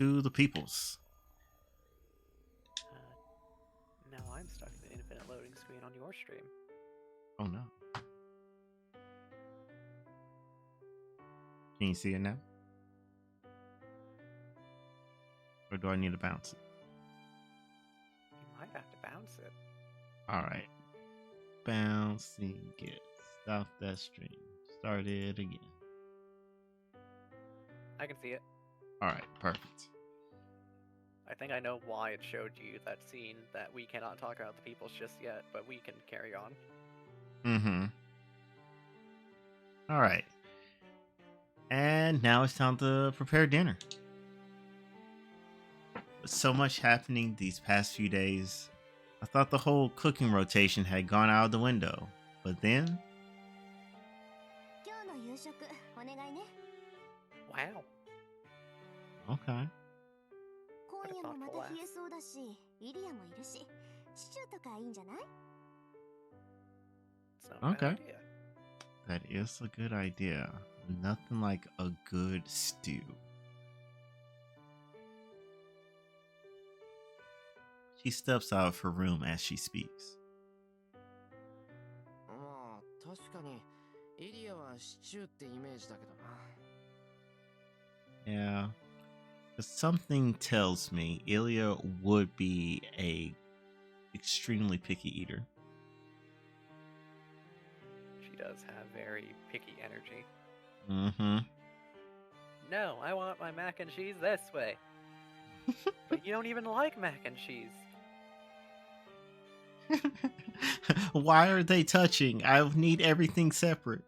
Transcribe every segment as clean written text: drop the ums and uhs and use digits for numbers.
to the peoples. Now I'm stuck in the infinite loading screen on your stream. Oh no. Can you see it now? Or do I need to bounce it? You might have to bounce it. Alright. Bouncing it. Stop that stream. Start it again. I can see it. Alright, perfect. I think I know why it showed you that scene that we cannot talk about the peoples just yet, but we can carry on. Mm-hmm. Alright. And now it's time to prepare dinner. With so much happening these past few days, I thought the whole cooking rotation had gone out of the window. But then, Wow. okay. What a thoughtful laugh. It's not a bad Okay. idea. That is a good idea. Nothing like a good stew. She steps out of her room as she speaks. まあ確かにエリアはシチューってイメージだけどな。 Yeah. But something tells me Ilya would be a extremely picky eater. She does have very picky energy. Mm-hmm. No, I want my mac and cheese this way. But you don't even like mac and cheese. Why are they touching? I need everything separate.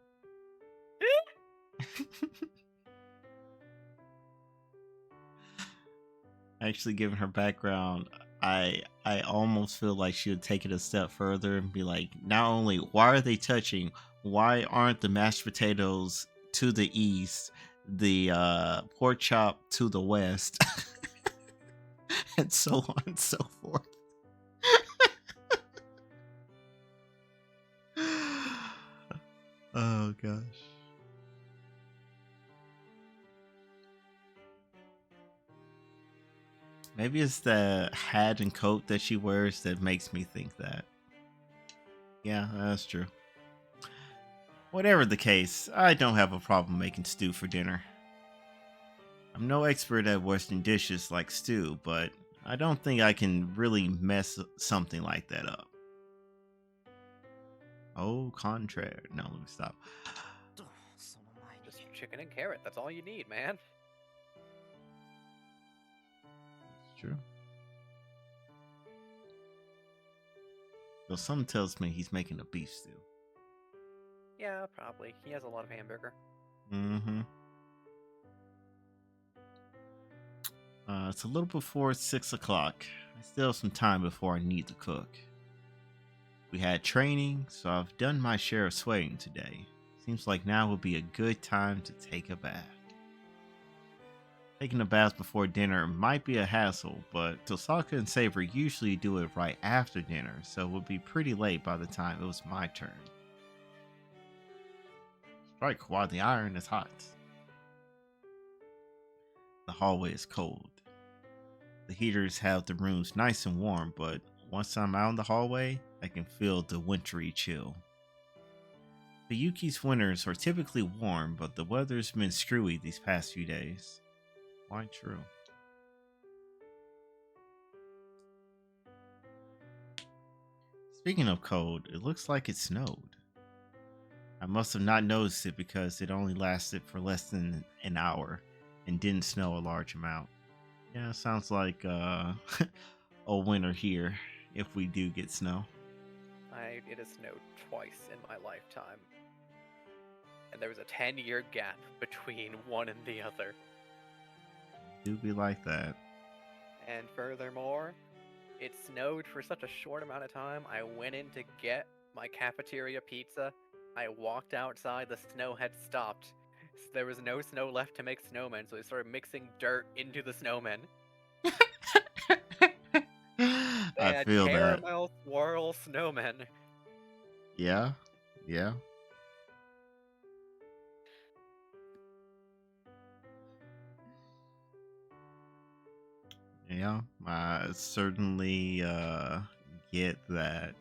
Actually, given her background, I almost feel like she would take it a step further and be like, not only why are they touching, why aren't the mashed potatoes to the east, the pork chop to the west, and so on and so forth. Oh gosh. Maybe it's the hat and coat that she wears that makes me think that. Yeah, that's true. Whatever the case, I don't have a problem making stew for dinner. I'm no expert at Western dishes like stew, but I don't think I can really mess something like that up. Au contraire. No, let me stop. とその前に Just chicken and carrot, that's all you need, man. It's true. Though something tells me he's making a beef stew. Yeah, probably. He has a lot of hamburger. Mm-hmm. It's a little before 6 o'clock. I still have some time before I need to cook. We had training, so I've done my share of sweating today. Seems like now would be a good time to take a bath. Taking a bath before dinner might be a hassle, but Tosaka and Saber usually do it right after dinner, so it would be pretty late by the time it was my turn. Strike while the iron is hot. The hallway is cold. The heaters have the rooms nice and warm, but once I'm out in the hallway, I can feel the wintry chill. Fuyuki's winters are typically warm, but the weather's been screwy these past few days. Quite true. Speaking of cold, it looks like it snowed. I must have not noticed it because it only lasted for less than an hour and didn't snow a large amount. Yeah, sounds like a winter here if we do get snow. It has snowed twice in my lifetime. And there was a 10-year gap between one and the other. Do be like that. And furthermore, it snowed for such a short amount of time. I went in to get my cafeteria pizza. I walked outside, the snow had stopped. There was no snow left to make snowmen, so they started mixing dirt into the snowmen. They I had feel that. caramel swirl snowmen. Yeah, yeah. Yeah, I certainly get that.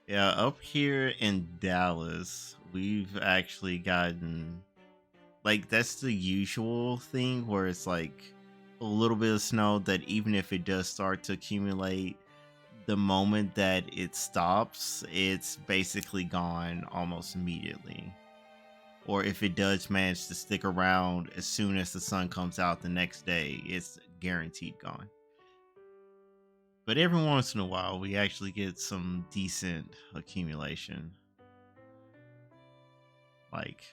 Yeah, up here in Dallas, we've actually gotten like that's the usual thing where it's like a little bit of snow that even if it does start to accumulate, the moment that it stops, it's basically gone almost immediately. Or if it does manage to stick around as soon as the sun comes out the next day, it's guaranteed gone. But every once in a while, we actually get some decent accumulation. Like,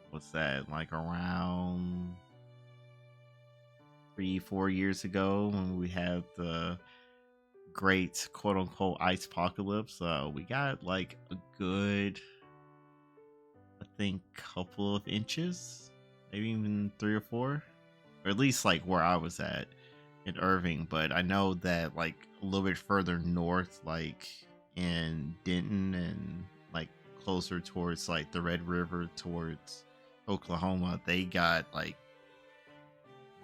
what's that? Like around 3, 4 years ago when we had the great quote unquote ice apocalypse, we got like a good, I think, couple of inches, maybe even 3 or 4, or at least like where I was at in Irving. But I know that like a little bit further north, like in Denton and like closer towards like the Red River towards Oklahoma, they got like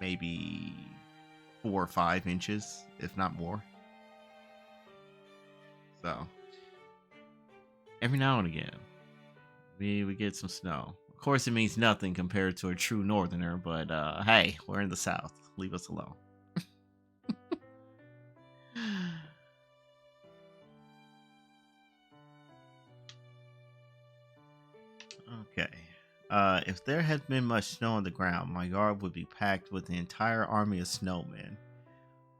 maybe 4 or 5 inches, if not more. So every now and again, we get some snow. Of course, it means nothing compared to a true northerner, but hey, we're in the South. Leave us alone. Okay. If there had been much snow on the ground, my yard would be packed with the entire army of snowmen,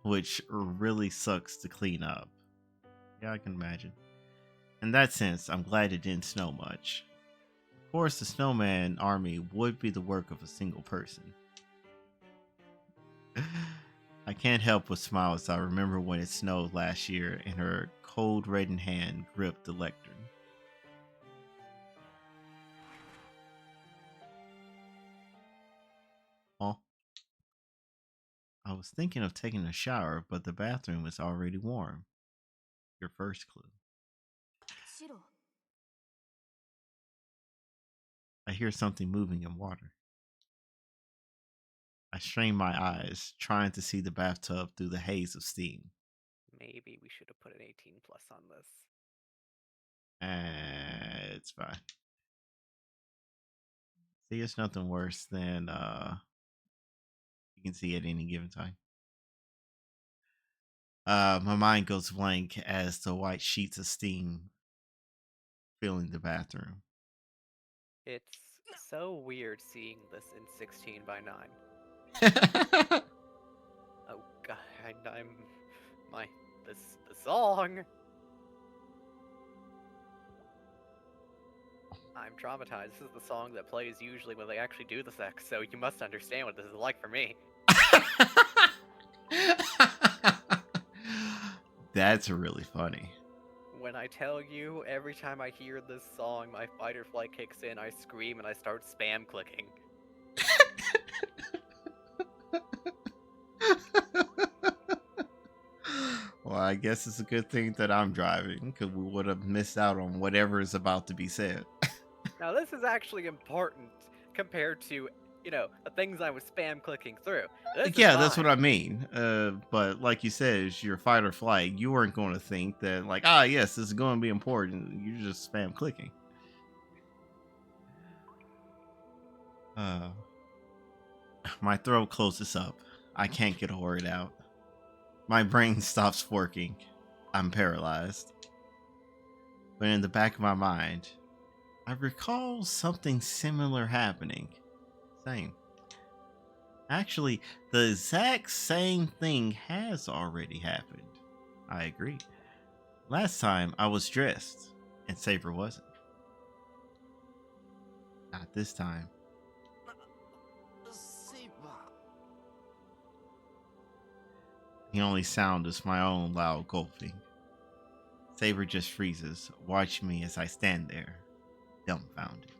which really sucks to clean up. Yeah, I can imagine. In that sense, I'm glad it didn't snow much. Of course, the snowman army would be the work of a single person. I can't help but smile as I remember when it snowed last year and her cold reddened hand gripped the lectern. Oh, I was thinking of taking a shower, but the bathroom is already warm. Your first clue. 白 I hear something moving in water. I strain my eyes, trying to see the bathtub through the haze of steam. Maybe we should have put an 18 plus on this. It's fine. See, it's nothing worse than you can see at any given time. My mind goes blank as the white sheets of steam filling the bathroom. It's so weird seeing this in 16 by 9. Oh god, I'm my the song. I'm traumatized. This is the song that plays usually when they actually do the sex, so you must understand what this is like for me. That's really funny. When I tell you, every time I hear this song, my fight or flight kicks in, I scream and I start spam clicking. Well, I guess it's a good thing that I'm driving because we would have missed out on whatever is about to be said. Now, this is actually important compared to, the things I was spam clicking through. This Yeah, is that's what fine. I mean. But like you said, it's your fight or flight. You weren't going to think that, like, yes, this is going to be important. You're just spam clicking. My throat closes up. I can't get a word out. My brain stops working. I'm paralyzed. But in the back of my mind, I recall something similar happening. Same. Actually, the exact same thing has already happened. I agree. Last time I was dressed, and Saber wasn't. Not this time. The only sound is my own loud gulping. Saber just freezes, watching me as I stand there, dumbfounded.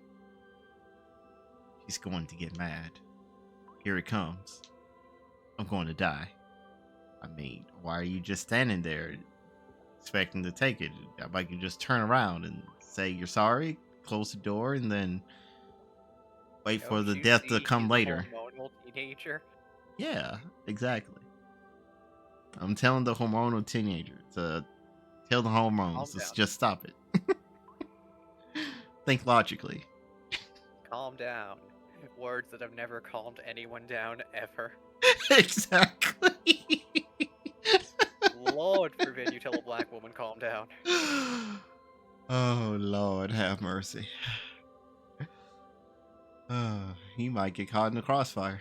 She's going to get mad. Here it comes. I'm going to die. I mean, why are you just standing there expecting to take it? I could just turn around and say you're sorry, close the door, and then wait for Don't the you death to see come she's later. a hormonal teenager? Yeah, exactly. I'm telling the hormonal teenager to tell the hormones. Calm Let's down. just stop it. Think logically. Calm down. Words that have never calmed anyone down ever. Exactly. Lord forbid you tell a black woman calm down. Oh Lord, have mercy. He might get caught in the crossfire.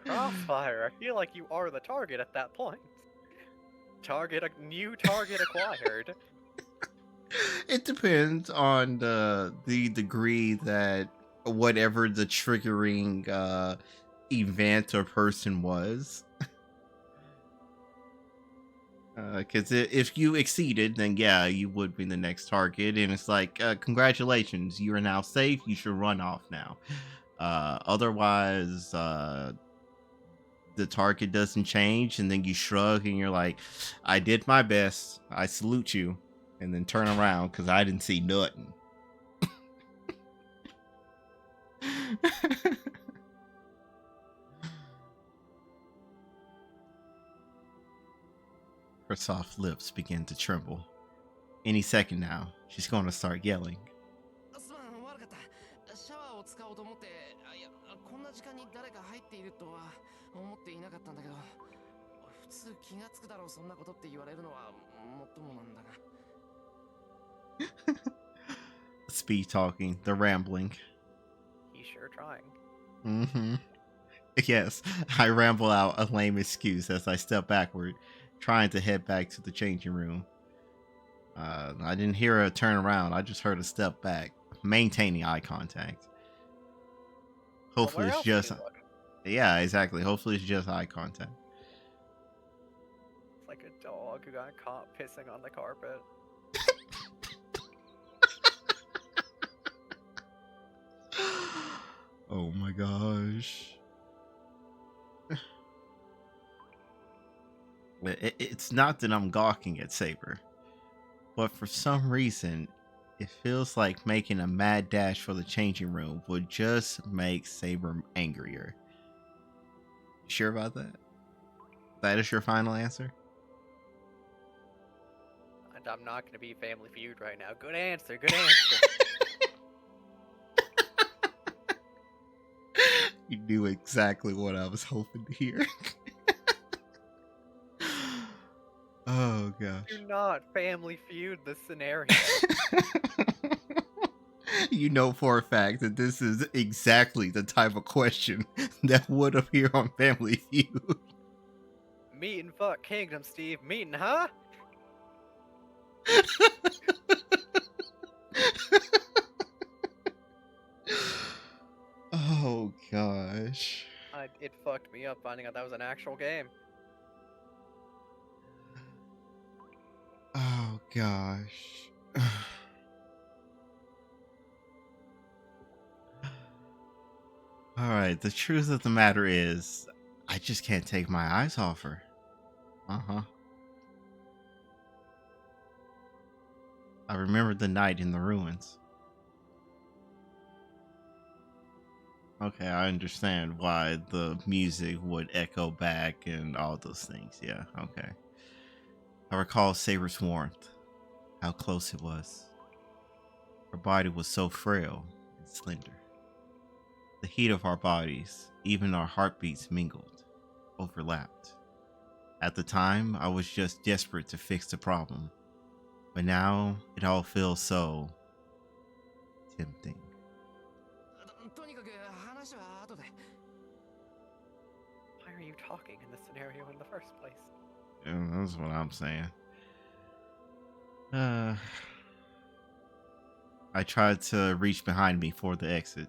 Crossfire, I feel like you are the target at that point. New target acquired. It depends on the degree that whatever the triggering event or person was. Because if you exceeded, then yeah, you would be the next target, and it's like, congratulations, you are now safe. You should run off now. Otherwise, the target doesn't change, and then you shrug and you're like, I did my best. I salute you, and then turn around because I didn't see nothing. Her soft lips begin to tremble. Any second now, she's going to start yelling. すまん、悪かった。シャワーを使おうと思って、いや、こんな時間に誰か入っているとは思っていなかったんだけど、普通気がつくだろう、そんなことって言われるのはもっともなんだが。Speed talking, the rambling. He's sure trying. Mm-hmm. Yes, I ramble out a lame excuse as I step backward, trying to head back to the changing room. I didn't hear a turn around. I just heard a step back, maintaining eye contact. Hopefully Where it's else did just... you look? Yeah, exactly. Hopefully it's just eye contact. It's like a dog who got caught pissing on the carpet. Oh my gosh. It's not that I'm gawking at Saber, but for some reason, it feels like making a mad dash for the changing room would just make Saber angrier. Sure about that? That is your final answer? And I'm not going to be Family Feud right now. Good answer, good answer. You knew exactly what I was hoping to hear. Oh gosh. Do not Family Feud this scenario. You know for a fact that this is exactly the type of question that would appear on Family Feud. Meet and fuck Kingdom, Steve. Meeting, huh? Oh gosh. It fucked me up finding out that was an actual game. Oh gosh. Alright, the truth of the matter is, I just can't take my eyes off her. Uh-huh. I remember the night in the ruins. Okay, I understand why the music would echo back and all those things. Yeah, okay. I recall Saber's warmth, how close it was. Her body was so frail and slender. The heat of our bodies, even our heartbeats mingled, overlapped. At the time, I was just desperate to fix the problem. But now, it all feels so tempting. とにかく話は後で。Why are you talking in this scenario in the first place? Yeah, that's what I'm saying. I tried to reach behind me for the exit.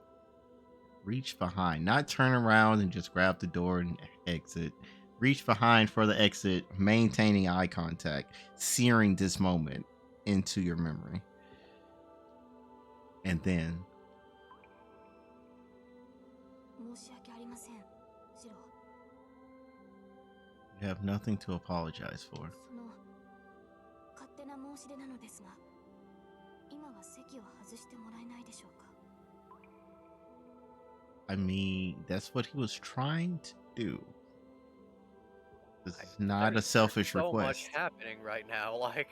Reach behind, not turn around and just grab the door and exit. Reach behind for the exit, maintaining eye contact, searing this moment into your memory. And then 申し訳ありません、シロ。 you have nothing to apologize for. その勝手な申し出なのですが、今は席を外してもらえないでしょうか。 I mean, that's what he was trying to do. This is not a There's selfish so request. much happening right now. Like,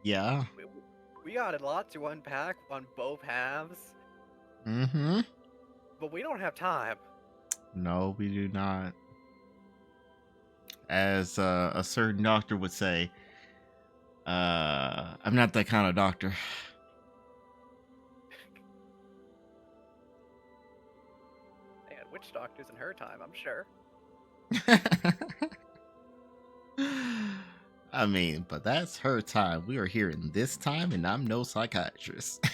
Yeah. we got a lot to unpack on both halves, Mm-hmm. but we don't have time. No, we do not. As a certain doctor would say, I'm not that kind of doctor. They had witch doctors in her time, I'm sure. I mean, but that's her time. We are here in this time, and I'm no psychiatrist.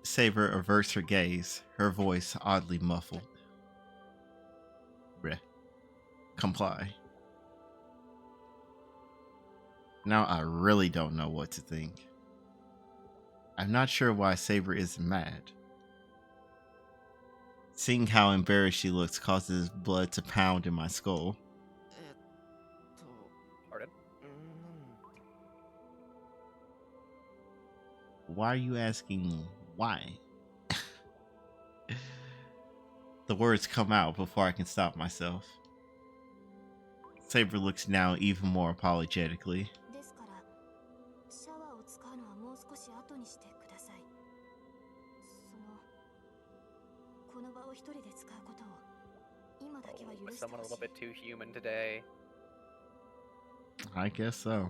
Saber averts her gaze, her voice oddly muffled. Bleh. Comply. Now I really don't know what to think. I'm not sure why Saber isn't mad. Seeing how embarrassed she looks causes blood to pound in my skull. えっと Pardon? なん Why are you asking why? The words come out before I can stop myself. Saber looks now even more apologetically. ですからシャワーを使うのはもう少し後にしてください。この場を一人で使うことを今だけは Oh, 許 was して someone a ほし little い。 bit too human today? I guess so.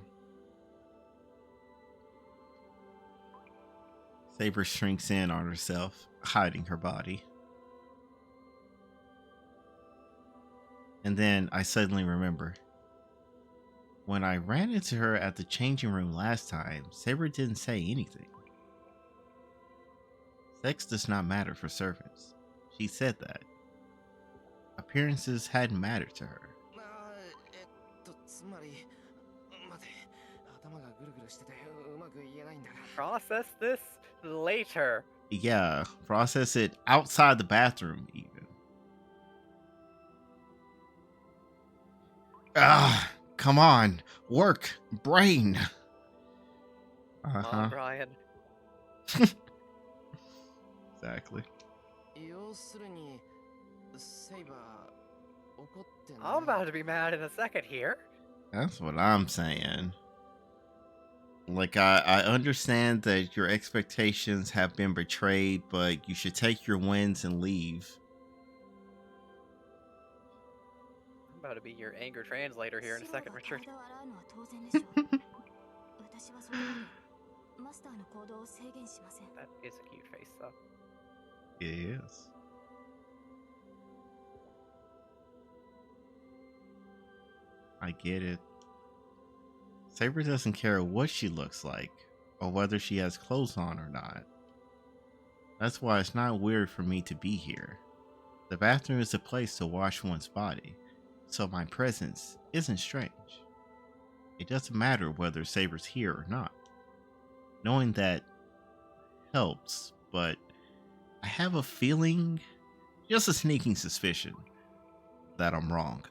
Saber shrinks in on herself, hiding her body. And then I suddenly remember. When I ran into her at the changing room last time, Saber didn't say anything. Sex does not matter for servants. She said that. Appearances hadn't mattered to her. つまり待て頭がぐるぐるしててうまく言えないんだが Process this later. Yeah, process it outside the bathroom, even. Ah, come on. Work. Brain. Come on, Brian. Exactly. 要するにセイバー怒ってない I'm about to be mad in a second here. That's what I'm saying. Like, I understand that your expectations have been betrayed, but you should take your wins and leave. I'm about to be your anger translator here in a second, シャワ Richard. ーが体を洗うのは当然でしょう。私はそこまでマスターの行動を制限しません。 That is a cute face, though. It is. I get it. Saber doesn't care what she looks like or whether she has clothes on or not. That's why it's not weird for me to be here. The bathroom is a place to wash one's body, so my presence isn't strange. It doesn't matter whether Saber's here or not. Knowing that helps, but I have a feeling, just a sneaking suspicion, that I'm wrong.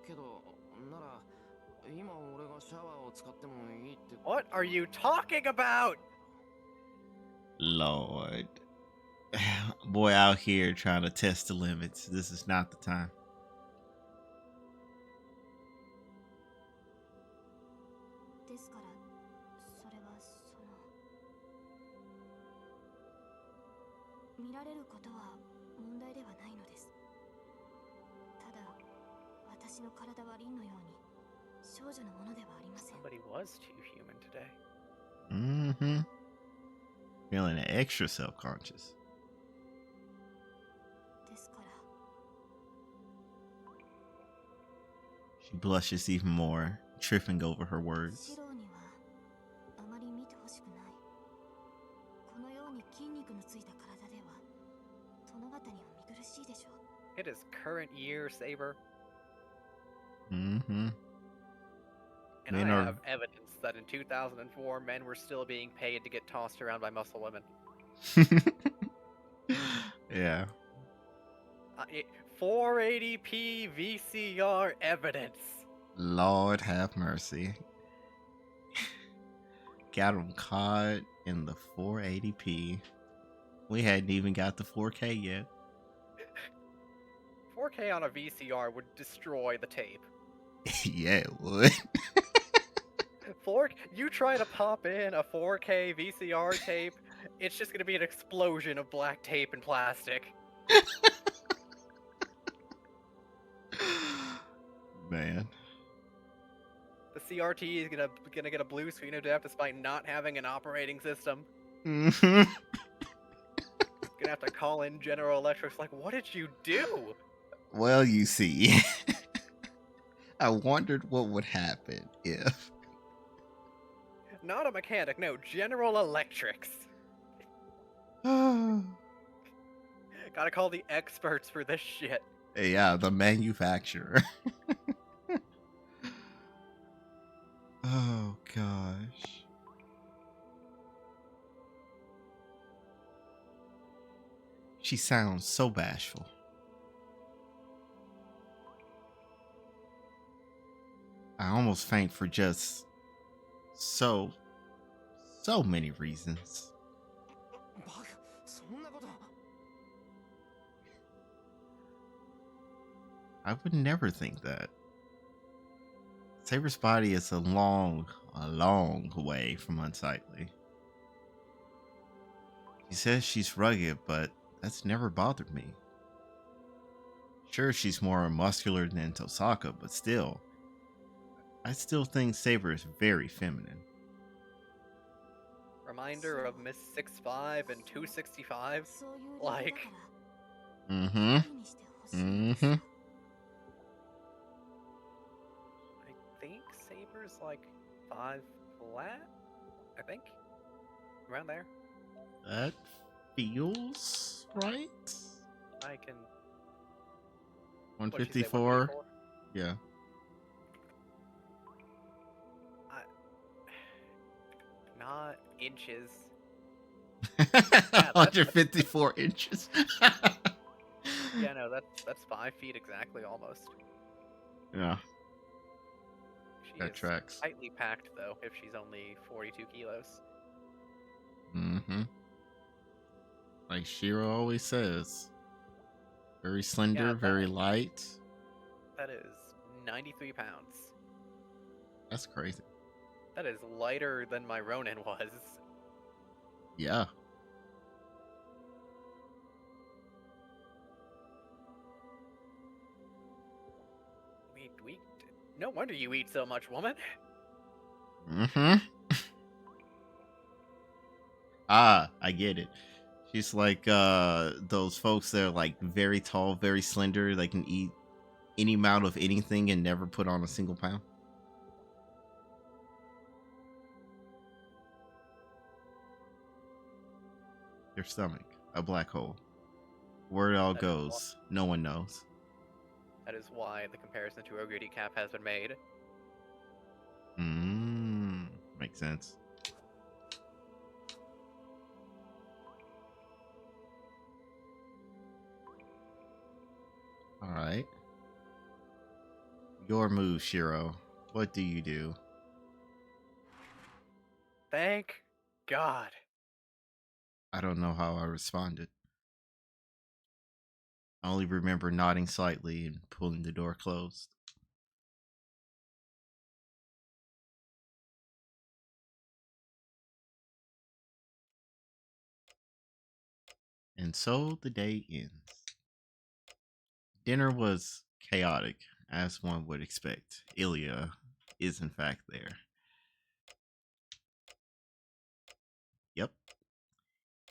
けどなら今俺がシャワーを使ってもいいってこと What are you talking about? Lord. Boy out here trying to test the limits. This is not the time. ですからそれは見られることは問題ではないのです。ただ私の体は凛のように少女のものではありません。 Somebody was too human today. Mm-hmm. Feeling extra self-conscious. ですから She blushes even more, tripping over her words. シローにはあまり見てほしくない。このように筋肉のついた体では殿方には見苦しいでしょう。 It is current year, Saber, Mm-hmm. and Men I are- have evidence that in 2004, men were still being paid to get tossed around by muscle women. Yeah. 480p VCR evidence. Lord have mercy. Got him caught in the 480p. We hadn't even got the 4K yet. 4K on a VCR would destroy the tape. Yeah, it would. 4 you try to pop in a 4K VCR tape, it's just gonna be an explosion of black tape and plastic. Man. The CRT is gonna get a blue screen of death despite not having an operating system. Hmm. Gonna have to call in General Electric's like, what did you do? Well, you see, I wondered what would happen if. Not a mechanic, no, General Electrics. Yeah, Gotta call the experts for this shit. the manufacturer. Oh gosh. She sounds so bashful. I almost faint for just so many reasons. バカ、そんなこと。I would never think that. Saber's body is a long way from unsightly. She says she's rugged, but that's never bothered me. Sure, she's more muscular than Tosaka, but still, I still think Saber is very feminine. Reminder of Miss 6'5" and 265. そういう理由だ Like から Mm-hmm. 一人にしてほしいのです Mm-hmm. I think Saber's like 5 flat? I think? Around there. That feels right. I can. What'd she say, 154. Yeah. Not inches. 154 inches. Yeah, no, that's 5 feet exactly, almost. Yeah, She that is tracks. tightly packed, though, if she's only 42 kilos. Mm-hmm. Like Shiro always says. Very slender, Yeah, very light. That is 93 pounds. That's crazy. That is lighter than my Ronin was. Yeah. No wonder you eat so much, woman. Mm-hmm. I get it. She's like those folks that are like very tall, very slender, they can eat any amount of anything and never put on a single pound. Your stomach, a black hole. Where it all That is goes, no one knows. That is why the comparison to Oguri Cap has been made. Makes sense. All right. Your move, Shiro. What do you do? Thank God. I don't know how I responded. I only remember nodding slightly and pulling the door closed. And so the day ends. Dinner was chaotic, as one would expect. Ilya is in fact there. Yep.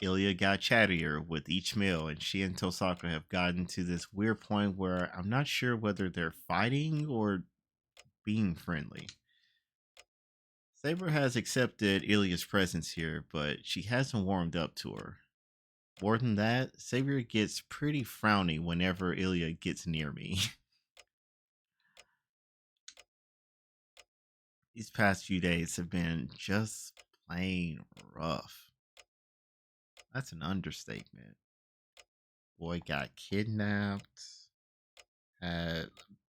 Ilya got chattier with each meal, and she and Tosaka have gotten to this weird point where I'm not sure whether they're fighting or being friendly. Saber has accepted Ilya's presence here, but she hasn't warmed up to her. More than that, Saber gets pretty frowny whenever Ilya gets near me. These past few days have been just plain rough. That's an understatement. Boy got kidnapped, had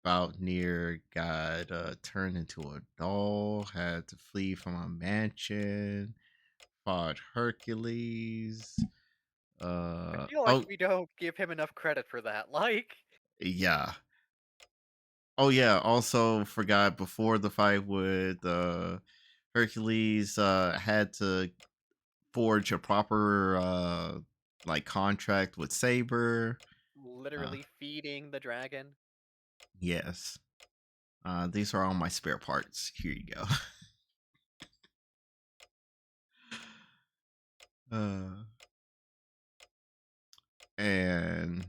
got turned into a doll, had to flee from a mansion, fought Hercules. I feel like we don't give him enough credit for that. Like, Yeah. Oh yeah, also forgot before the fight with Hercules had to forge a proper like contract with Saber. Uh Literally feeding the dragon. yes. These are all my spare parts. Here you go. uh and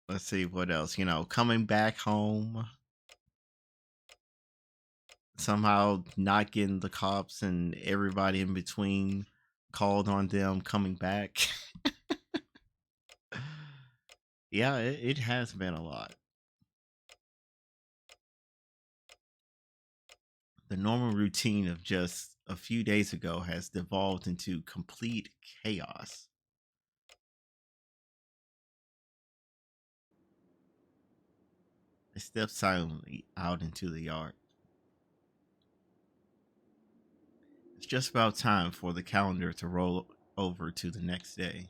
let's see what else. Coming back home, somehow not getting the cops and everybody in between called on them coming back. Yeah, it has been a lot. The normal routine of just a few days ago has devolved into complete chaos. I stepped silently out into the yard. It's just about time for the calendar to roll over to the next day.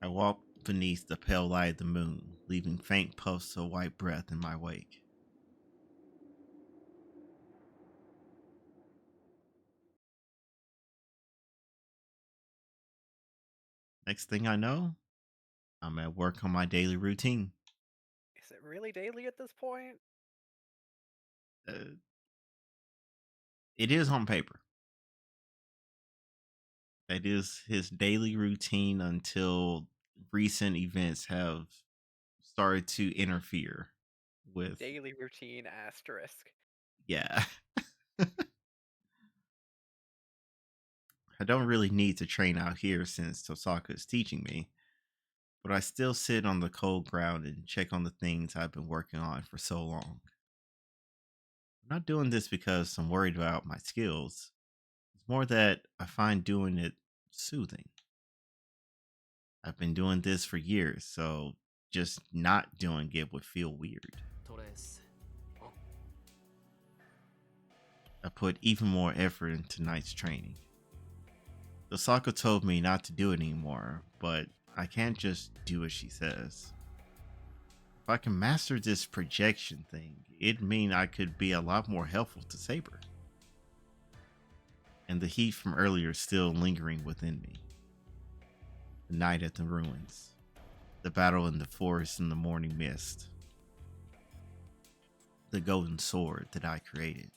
I walked beneath the pale light of the moon, leaving faint puffs of white breath in my wake. Next thing I know, I'm at work on my daily routine. Is it really daily at this point? Uh, it is on paper. That is his daily routine until recent events have started to interfere with. Daily routine asterisk. Yeah. I don't really need to train out here since Tosaka is teaching me, but I still sit on the cold ground and check on the things I've been working on for so long. I'm not doing this because I'm worried about my skills. It's more that I find doing it soothing. I've been doing this for years, so just not doing it would feel weird. トレース。I put even more effort into tonight's training. Osaka told me not to do it anymore, but I can't just do as she says. If I can master this projection thing, it'd mean I could be a lot more helpful to Saber. And the heat from earlier is still lingering within me. The night at the ruins, the battle in the forest in the morning mist, the golden sword that I created.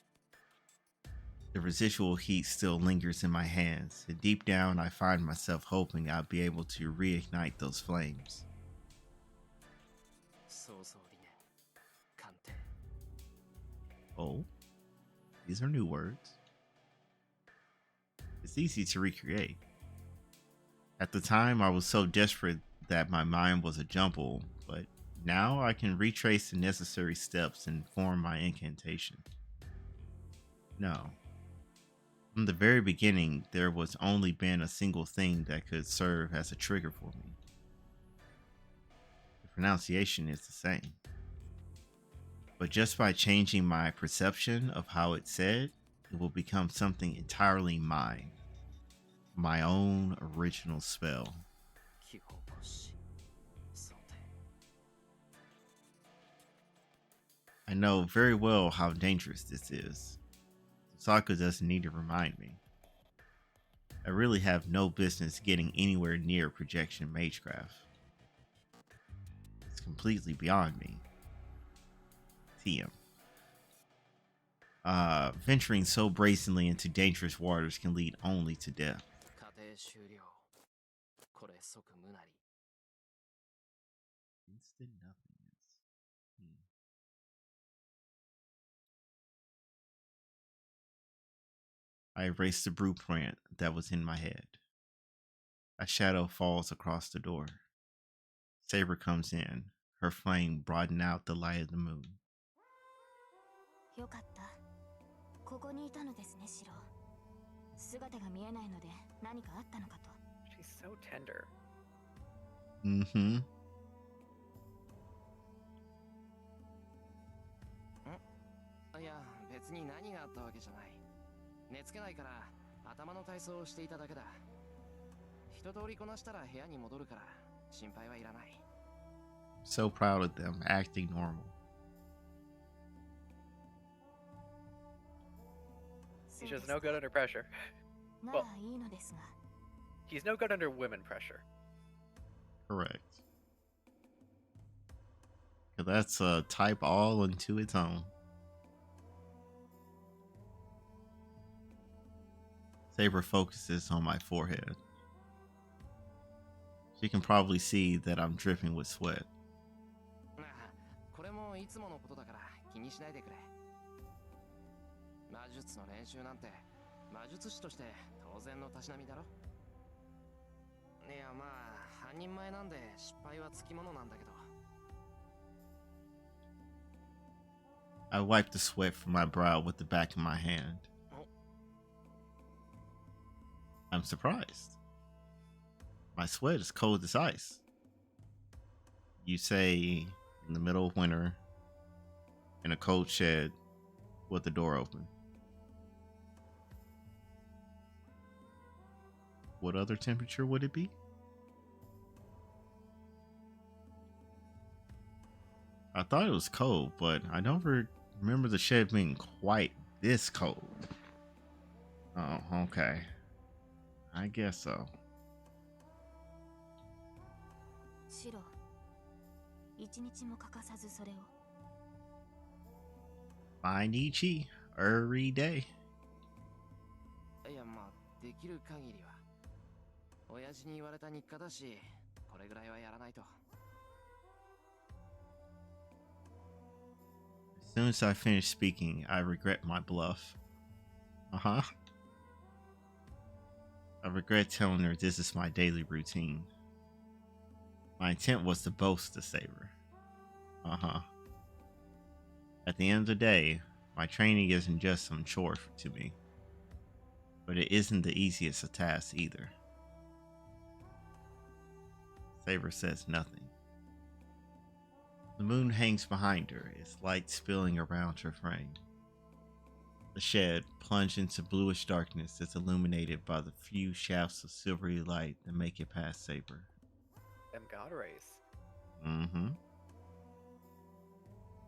The residual heat still lingers in my hands, and deep down I find myself hoping I'll be able to reignite those flames. 想像理念。鑑定。 Oh, these are new words. It's easy to recreate. At the time, I was so desperate that my mind was a jumble, but now I can retrace the necessary steps and form my incantation. No. From the very beginning, there was only been a single thing that could serve as a trigger for me. The pronunciation is the same. But just by changing my perception of how it's said, it will become something entirely mine. My own original spell. 記号越し。想定。 I know very well how dangerous this is. Sokka doesn't need to remind me. I really have no business getting anywhere near projection magecraft. It's completely beyond me. TM. Venturing so brazenly into dangerous waters can lead only to death. 過程終了。これ即無なり。 Instant nothingness. I erased the blueprint that was in my head. A shadow falls across the door. Saber comes in, her flame broadening out the light of the moon. よかった。ここにいたのですね、シロ。姿が見えないので何かあったのかと。She's so tender. Mm-hmm. いや、別に何があったわけじゃない。寝つけないから頭の体操をしていただけだ。一通りこなしたら部屋に戻るから心配はいらない。So proud of them acting normal. He's just no good under pressure. ならいいのですが。 He's no good under women pressure. Correct. 'Cause that's a type all into its own. Saber focuses on my forehead. She can probably see that I'm dripping with sweat. これもいつものことだから気にしないでくれ。魔術の練習なんて魔術師として当然のたしなみだろ。いやまあ半人前なんで失敗はつきものなんだけど。 I wipe the sweat from my brow with the back of my hand. I'm surprised. My sweat is cold as ice. You say in the middle of winter in a cold shed with the door open. What other temperature would it be? I thought it was cold, but I don't remember the shed being quite this cold. Oh, okay. I guess so. シロ、一日も欠かさずそれを。Find Ichi every day. いやまあできる限りは。親父に言われた日課だし、これぐらいはやらないと。 As soon as I finish speaking, I regret my bluff. I regret telling her this is my daily routine. My intent was to boast to Saber. At the end of the day, my training isn't just some chore to me. But it isn't the easiest of tasks either. Saber says nothing. The moon hangs behind her, its light spilling around her frame. The shed, plunged into bluish darkness, is illuminated by the few shafts of silvery light that make it past Saber. Them god rays.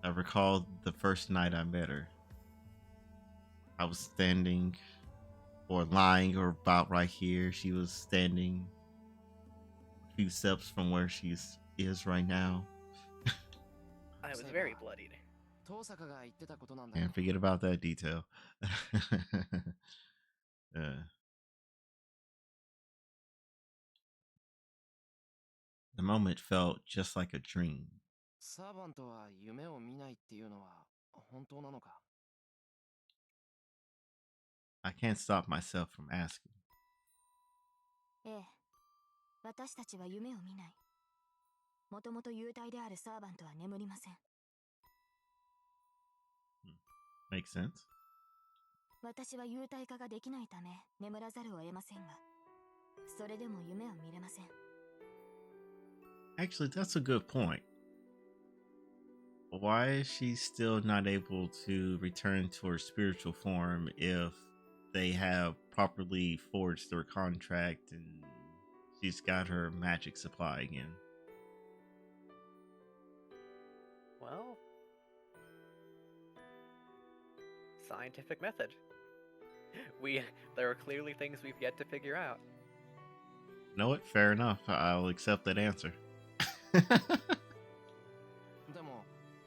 I recall the first night I met her. I was standing, or lying, or about right here. She was standing a few steps from where she is right now. I was very bloodied. 遠坂が言ってたことなんだけ Can't ど。 forget about that detail. The moment felt just like a dream. サーバントは夢を見ないっていうのは本当なのか？ I can't stop myself from asking. ええ、私たちは夢を見ない。もともと幽体であるサーバントは眠りません。 Makes sense. 私は幽体化ができないため眠らざるを得ませんが、それでも夢を見れません。 Actually, that's a good point. Why is she still not able to return to her spiritual form if they have properly forged their contract and she's got her magic supply again? Well, scientific method. There are clearly things we've yet to figure out. You know what? Fair enough. I'll accept that answer. でも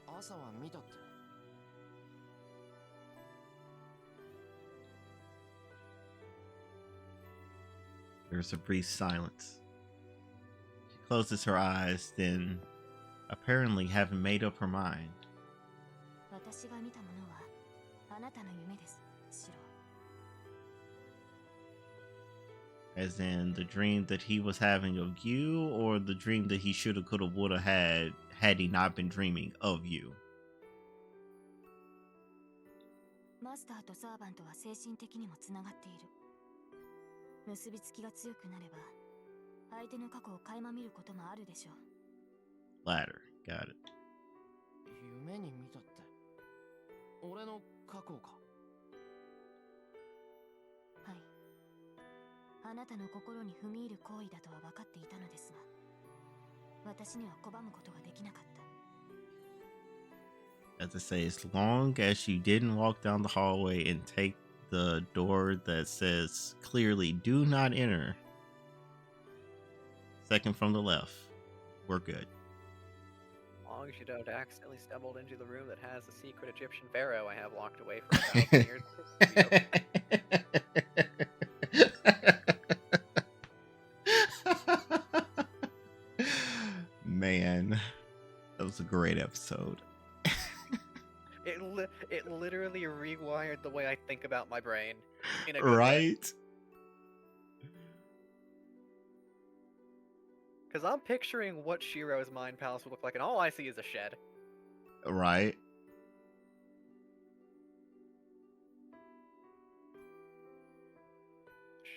朝は見たって。 There's a brief silence. She closes her eyes, then, apparently having made up her mind, 私が見たものはあなたの夢です、シロ。 as in the dream that he was having of you, or the dream that he shoulda, coulda, woulda had he not been dreaming of you. マスターとサーバントは精神的にもつながっている。結びつきが強くなれば、相手の過去を垣間見ることもあるでしょう。 Ladder. Got it. 夢に見たって。俺の過去か？ はい。あなたの心に踏み入る行為だとは分かっていたのですが、私には拒むことができなかった。 As I say, as long as you didn't walk down the hallway and take the door that says clearly "Do not enter," second from the left, we're good. As long as you don't accidentally stumble into the room that has a secret Egyptian pharaoh I have locked away for 1,000 years. We'll be okay. Man, that was a great episode. It literally rewired the way I think about my brain in a good way. Right? Because I'm picturing what Shiro's mind palace would look like, and all I see is a shed. Right?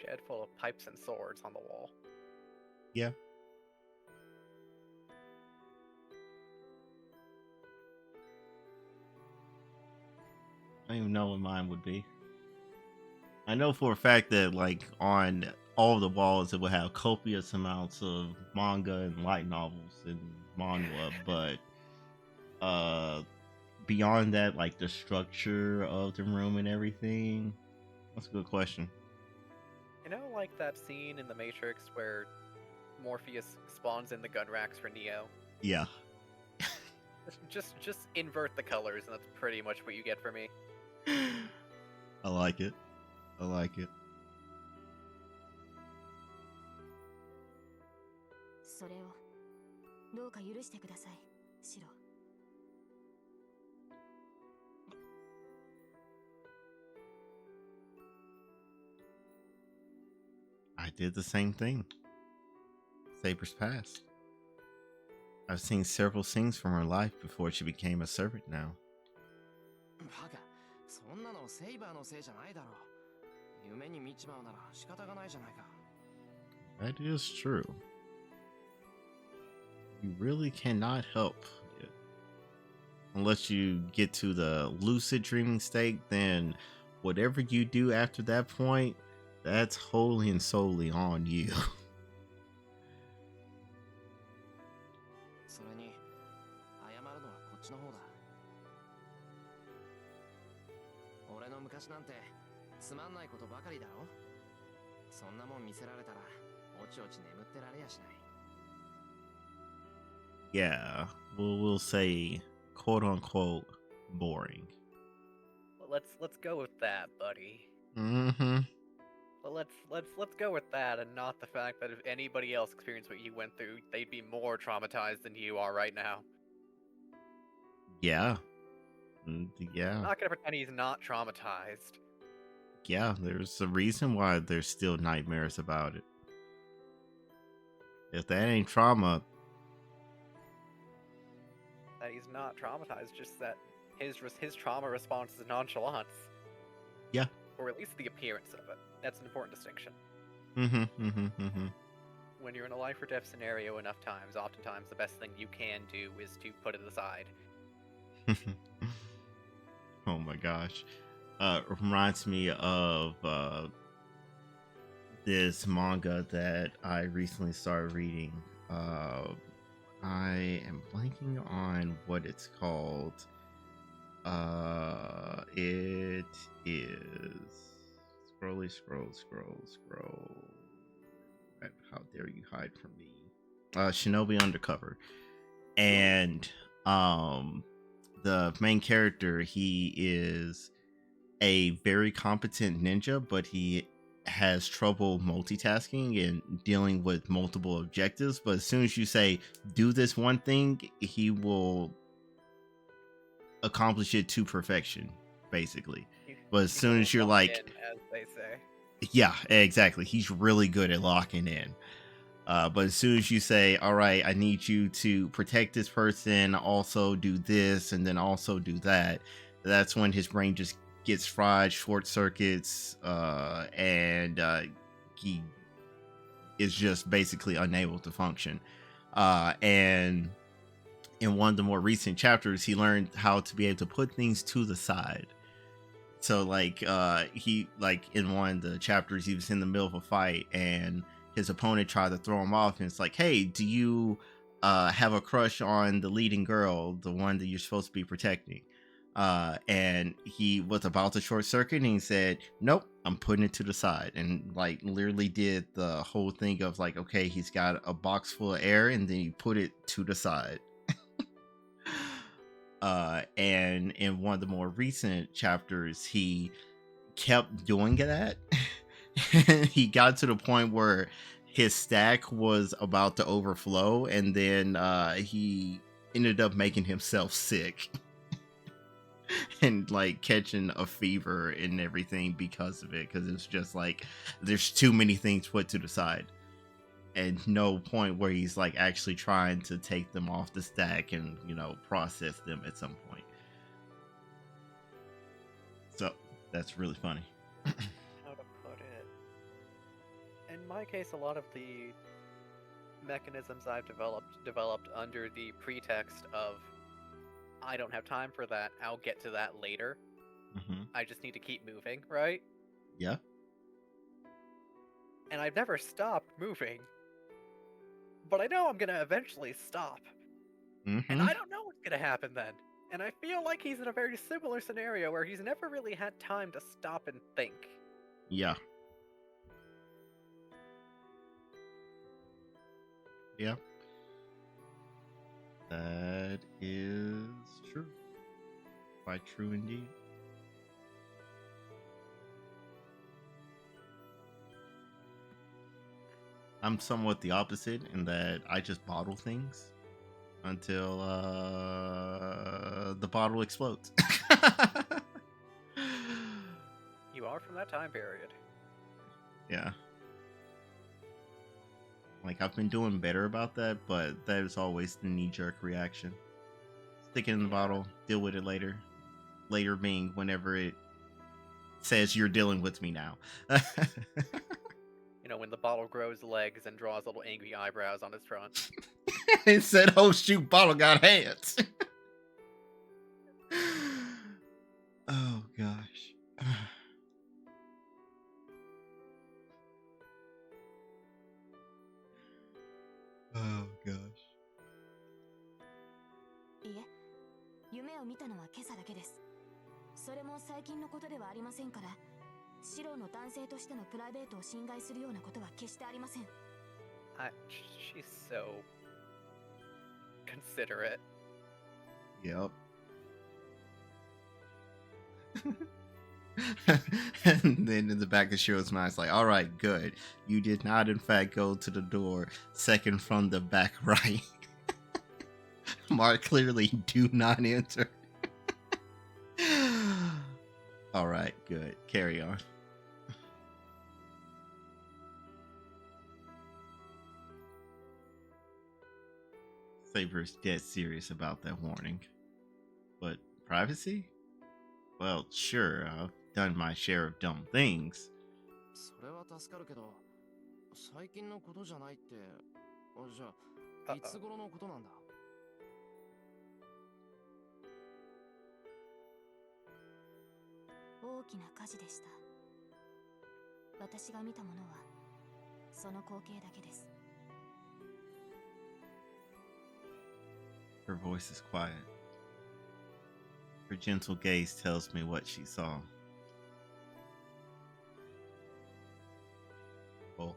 Shed full of pipes and swords on the wall. Yeah. I don't even know what mine would be. I know for a fact that, like, on all the walls, it would have copious amounts of manga and light novels and manga, but beyond that, like the structure of the room and everything, that's a good question. You know, like that scene in The Matrix where Morpheus spawns in the gun racks for Neo? Yeah. Just invert the colors, and that's pretty much what you get for me. I like it. I like it. それをどうか許してください、シロ。I did the same thing. Saber's past. I've seen several scenes from her life before she became a servant now. バカ、そんなのセイバーのせいじゃないだろう。夢に見ちまうなら仕方がないじゃないか。 That is true. You really cannot help it. Unless you get to the lucid dreaming state, then whatever you do after that point, that's wholly and solely on you. それに謝るのはこっちの方だ。俺の昔なんてつまんないことばかりだろ。そんなもん見せられたらおちおち眠ってられやしない。 Yeah, we'll say quote unquote boring. Well, let's go with that, buddy. Mm-hmm. Well, let's go with that, and not the fact that if anybody else experienced what you went through, they'd be more traumatized than you are right now. Yeah. Yeah. I'm not gonna pretend he's not traumatized. Yeah, there's a reason why there's still nightmares about it. If that ain't trauma, That he's not traumatized, just that his trauma response is nonchalance. yeah. Or at least the appearance of it. That's an important distinction. Mm-hmm. When you're in a life or death scenario enough times, oftentimes the best thing you can do is to put it aside. Oh my gosh. Reminds me of this manga that I recently started reading. I am blanking on what it's called. It is scroll. How dare you hide from me? Shinobi Undercover. And the main character, he is a very competent ninja, but he has trouble multitasking and dealing with multiple objectives. But as soon as you say do this one thing, he will accomplish it to perfection, basically. But as soon as you're like, in, as they say. yeah, exactly, he's really good at locking in. But as soon as you say, all right, I need you to protect this person, also do this, and then also do that, that's when his brain just gets fried, short circuits, and he is just basically unable to function. And in one of the more recent chapters, he learned how to be able to put things to the side. So like he, like in one of the chapters, he was in the middle of a fight and his opponent tried to throw him off, and it's like, hey, do you have a crush on the leading girl, the one that you're supposed to be protecting. And he was about to short circuit and he said, nope, I'm putting it to the side. And like literally did the whole thing of like, okay, he's got a box full of air and then he put it to the side. And in one of the more recent chapters, he kept doing that. He got to the point where his stack was about to overflow, and then he ended up making himself sick and like catching a fever and everything because of it, because it's just like there's too many things put to the side and no point where he's like actually trying to take them off the stack and, you know, process them at some point. So that's really funny. How to put it? In my case, a lot of the mechanisms I've developed under the pretext of I don't have time for that. I'll get to that later. Mm-hmm. I just need to keep moving, right? Yeah. And I've never stopped moving. But I know I'm gonna eventually stop. Mm-hmm. And I don't know what's gonna happen then. And I feel like he's in a very similar scenario where he's never really had time to stop and think. Yeah. Yeah. That is true. Quite true indeed. I'm somewhat the opposite in that I just bottle things until the bottle explodes. You are from that time period. Yeah. Like, I've been doing better about that, but that is always the knee-jerk reaction. Stick it in the bottle, deal with it later. Later being whenever it says you're dealing with me now. You know, when the bottle grows legs and draws little angry eyebrows on its front. It said, oh shoot, bottle got hands. Oh gosh. Oh gosh. いえ、夢を見たのは今朝だけです。それも最近のことではありませんから、シロの男性としてのプライベートを侵害するようなことは決してありません。She's so considerate. Yep. And then in the back of Shiro's mind, it's like, all right, good. You did not, in fact, go to the door second from the back right. Mark, clearly do not enter. All right, good. Carry on. Saber's dead serious about that warning. But privacy? Well, sure, I've done my share of dumb things. それは助かるけど、最近のことじゃないって、じゃあ、いつ頃のことなんだ？大きな火事でした。私が見たものはその光景だけです。 Her voice is quiet. Her gentle gaze tells me what she saw. Oh.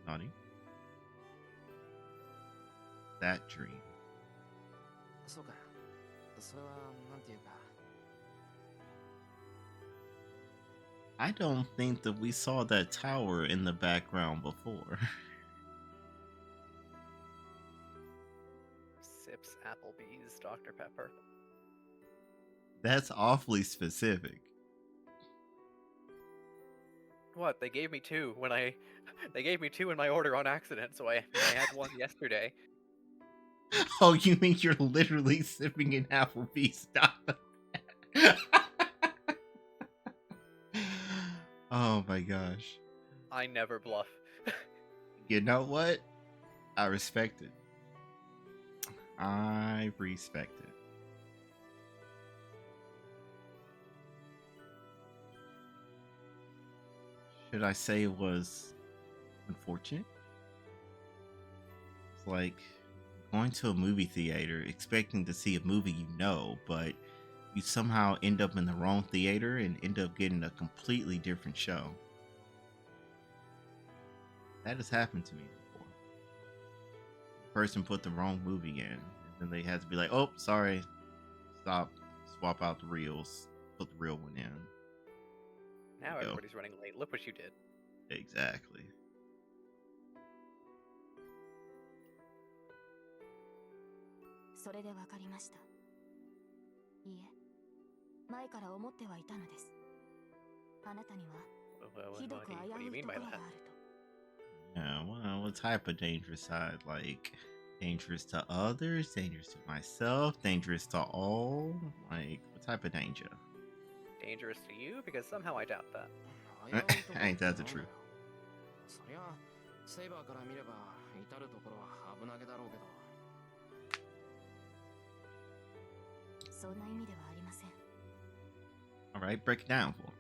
Naughty. That dream. そうか。それはなんていうか。I don't think that we saw that tower in the background before. Sips Applebee's Dr. Pepper. That's awfully specific. What? They gave me two when they gave me two in my order on accident, so I had one yesterday. Oh, you mean you're literally sipping an Applebee's style? Oh my gosh. I never bluff. You know what? I respect it. I respect it. Should I say it was unfortunate. It's like going to a movie theater expecting to see a movie you know, but you somehow end up in the wrong theater and end up getting a completely different show. That has happened to me before. The person put the wrong movie in, and then they had to be like, "Oh, sorry, stop, swap out the reels, put the real one in." Now Go. everybody's running late. Look what you did. Exactly. それでわかりました。いいえ、前から思ってはいたのです。あなたには What ひどく do 危 you うい mean と by ころが that? あると。Yeah, well, what type of dangerous side? Like, dangerous to others, dangerous to myself, dangerous to all? Like, what type of danger? Dangerous to you? Because somehow I doubt that. 危ういところって Ain't that the なんだ truth? よ。そりゃセイバーから見れば至るところは危なげだろうけど。そんな意味ではありません。 All right, break it down for me.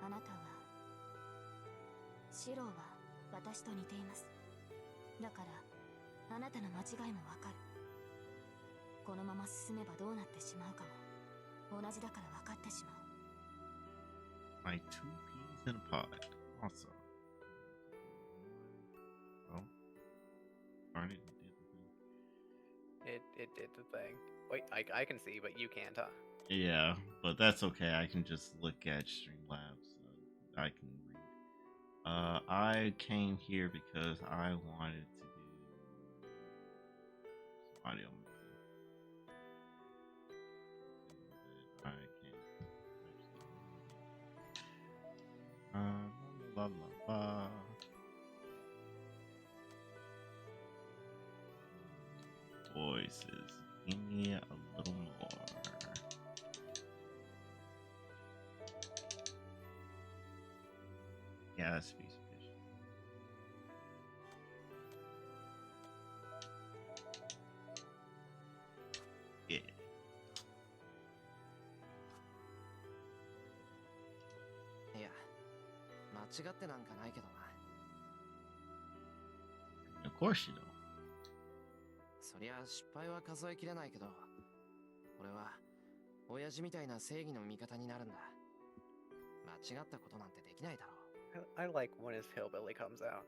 あなたはシローは私と似ています。だからあなたの間違いもわかる。このまま進めばどうなってしまうかも同じだから分かってしまう。 Like two peas in a pod. Awesome. Oh, darn it, It did the thing. Wait, I can see, but you can't, huh? yeah, but that's okay. I can just look at Streamlabs. I can read. I came here because I wanted to do some audio mixing. I can't actually. La la la. Voices. Give me a little more. Yeah, that's sufficient. Yeah. いや、間違ってなんかないけどな。 Of course you know. そりゃ失敗は数えきれないけど、俺は親父みたいな正義の味方になるんだ。間違ったことなんてできないだろう。I like when his hillbilly comes out.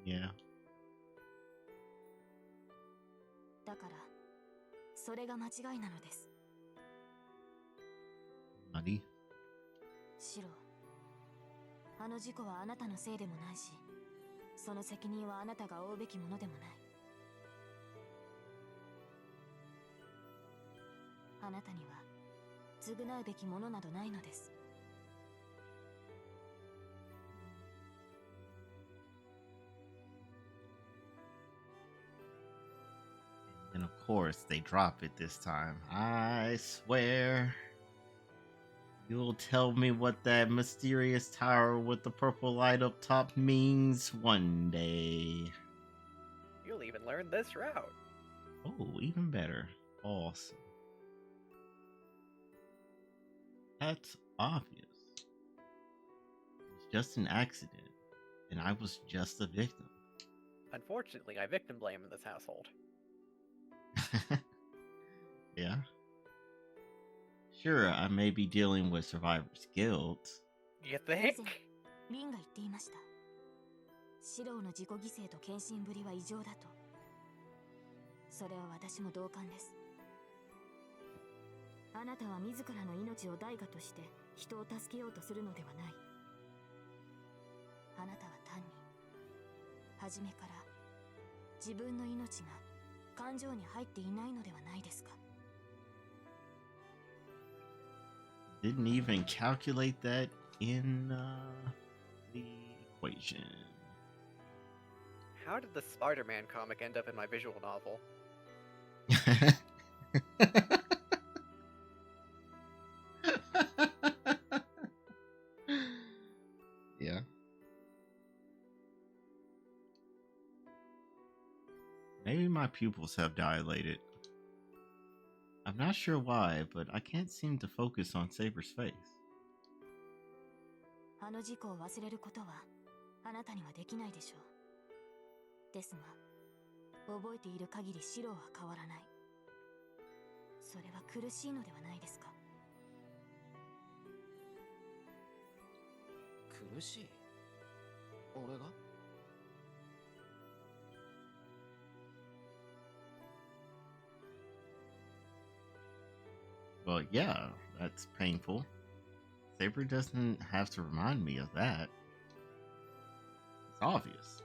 Yeah. だからそれが間違いなのです。 Buddy. シロー、あの事故はあなたのせいでもないし、その責任はあなたが負うべきものでもない。あなたには償うべきものなどないのです。 And of course, they drop it this time. I swear. You'll tell me what that mysterious tower with the purple light up top means one day. You'll even learn this route. Oh, even better. Awesome. That's obvious. It was just an accident, and I was just a victim. Unfortunately, I victim blame in this household. Yeah. Sure, I may be dealing with survivor's guilt. You 以前 think? リンが言っていました。シローの自己犠牲と献身ぶりは異常だと。それは私も同感です。あなたは自らの命を代価として人を助けようとするのではない。あなたは単に初めから自分の命が感情に入っていないのではないですか。 Didn't even calculate that in the equation. How did the Spider-Man comic end up in my visual novel? Yeah. Maybe my pupils have dilated. I'm not sure why, but I can't seem to focus on Saber's face. あの事故を忘れることはあなたにはできないでしょう。ですが覚えている限りシロは変わらない。それは苦しいのではないですか。苦しい？俺が？ Well, yeah, that's painful. Saber doesn't have to remind me of that. It's obvious.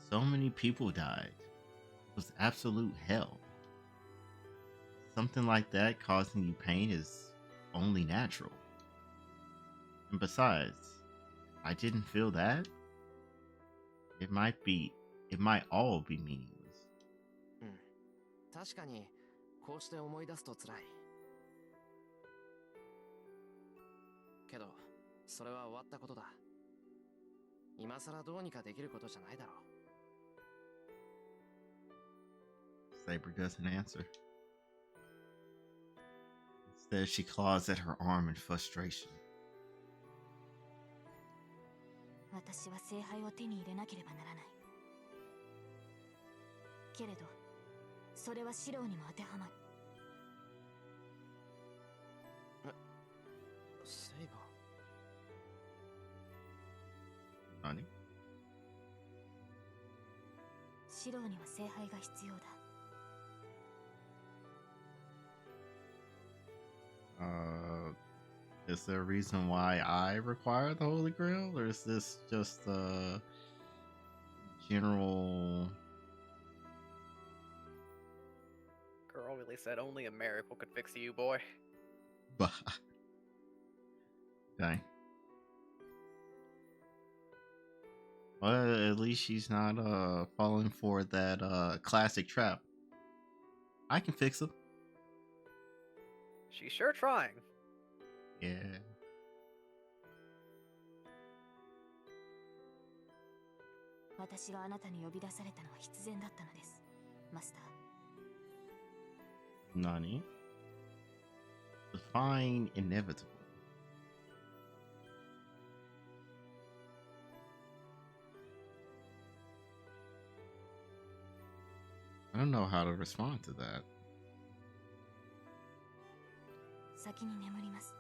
So many people died. It was absolute hell. Something like that causing you pain is only natural. And besides, I didn't feel that. It might all be meaningless. うん。確かに、こうして思い出すと辛い。けど、それは終わったことだ。今さらどうにかできることじゃないだろう。 Saber doesn't answer. Instead, she claws at her arm in frustration. 私は聖杯を手に入れなければならない。けれどそれはシローにも当てはまる。セイバー。何？シローには聖杯が必要だ。Is there a reason why I require the Holy Grail, or is this just a general? Girl really said only a miracle could fix you, boy. Dang. Well, at least she's not falling for that classic trap. I can fix him. She's sure trying. Yeah. 私があなたに呼び出されたのは必然だったのです、マスター。Nani? Define inevitable. I don't know how to respond to that. 先に眠ります。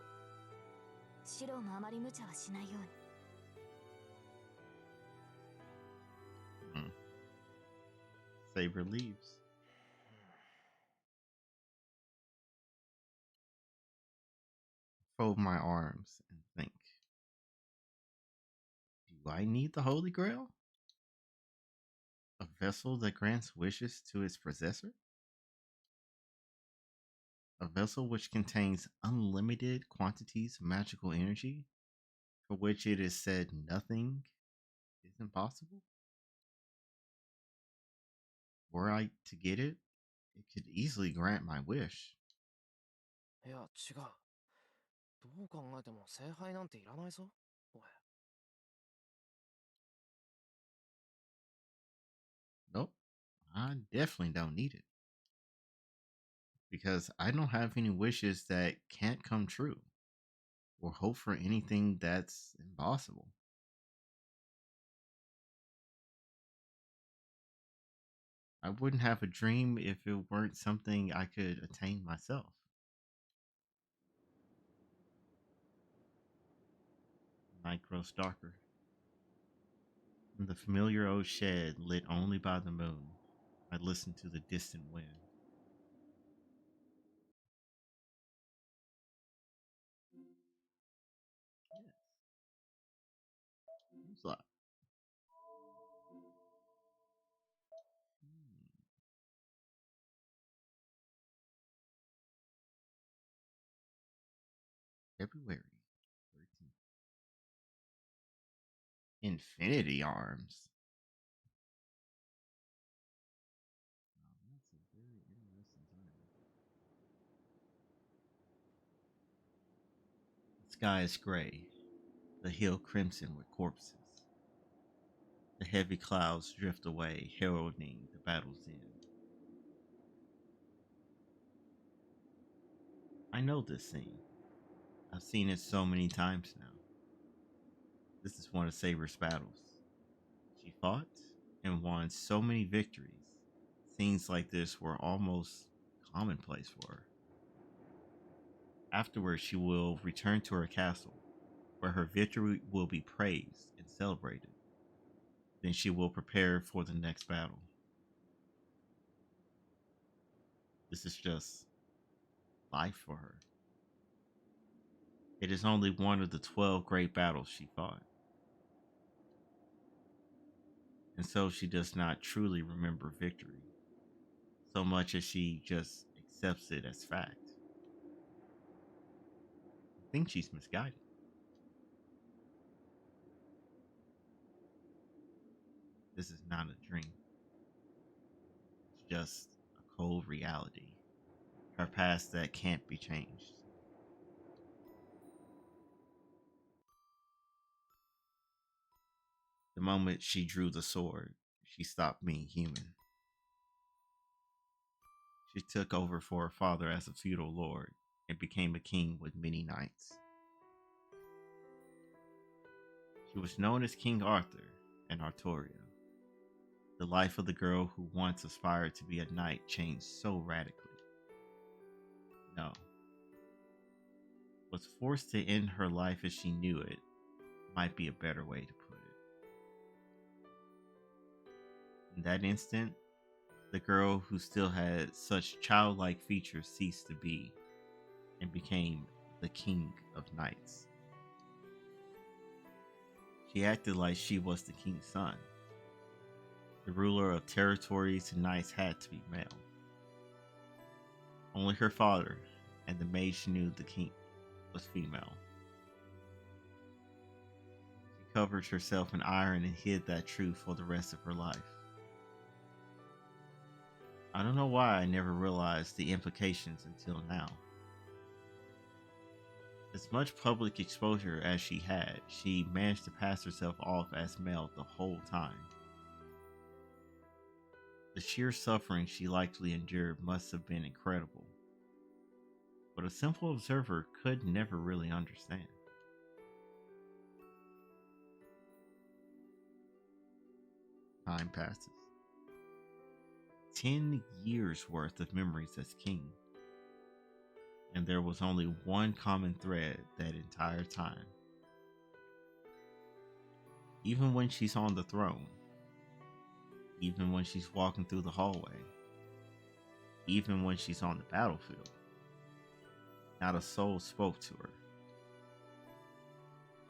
シローもあまり無茶はしないように。Saber leaves. Fold my arms and think. Do I need the Holy Grail? A vessel that grants wishes to its possessor? A vessel which contains unlimited quantities of magical energy, for which it is said nothing is impossible? Were I to get it, it could easily grant my wish. いや、違う。どう考えても聖杯なんていらないぞ、俺。Nope, I definitely don't need it. Because I don't have any wishes that can't come true, or hope for anything that's impossible. I wouldn't have a dream if it weren't something I could attain myself. Night grows darker. In the familiar old shed lit only by the moon, I listen to the distant wind. Yes. Seems like. February 13th. Infinity Arms. Wow, that's a very interesting title. The sky is gray, the hill crimson with corpses. The heavy clouds drift away, heralding the battle's end. I know this scene. I've seen it so many times now. This is one of Saber's battles. She fought and won so many victories. Scenes like this were almost commonplace for her. Afterwards, she will return to her castle, where her victory will be praised and celebrated. Then she will prepare for the next battle. This is just life for her. It is only one of the 12 great battles she fought. And so she does not truly remember victory, so much as she just accepts it as fact. I think she's misguided. This is not a dream. It's just a cold reality. Her past that can't be changed. The moment she drew the sword, she stopped being human. She took over for her father as a feudal lord and became a king with many knights. She was known as King Arthur and Artoria. The life of the girl who once aspired to be a knight changed so radically. No. Was forced to end her life as she knew it might be a better way to put it. In that instant, the girl who still had such childlike features ceased to be and became the king of knights. She acted like she was the king's son. The ruler of territories and knights had to be male. Only her father and the maid she knew the king was female. She covered herself in iron and hid that truth for the rest of her life. I don't know why I never realized the implications until now. As much public exposure as she had, she managed to pass herself off as male the whole time. The sheer suffering she likely endured must have been incredible, but a simple observer could never really understand. Time passes. 10 years worth of memories as king. And there was only one common thread that entire time. Even when she's on the throne, even when she's walking through the hallway, even when she's on the battlefield, not a soul spoke to her.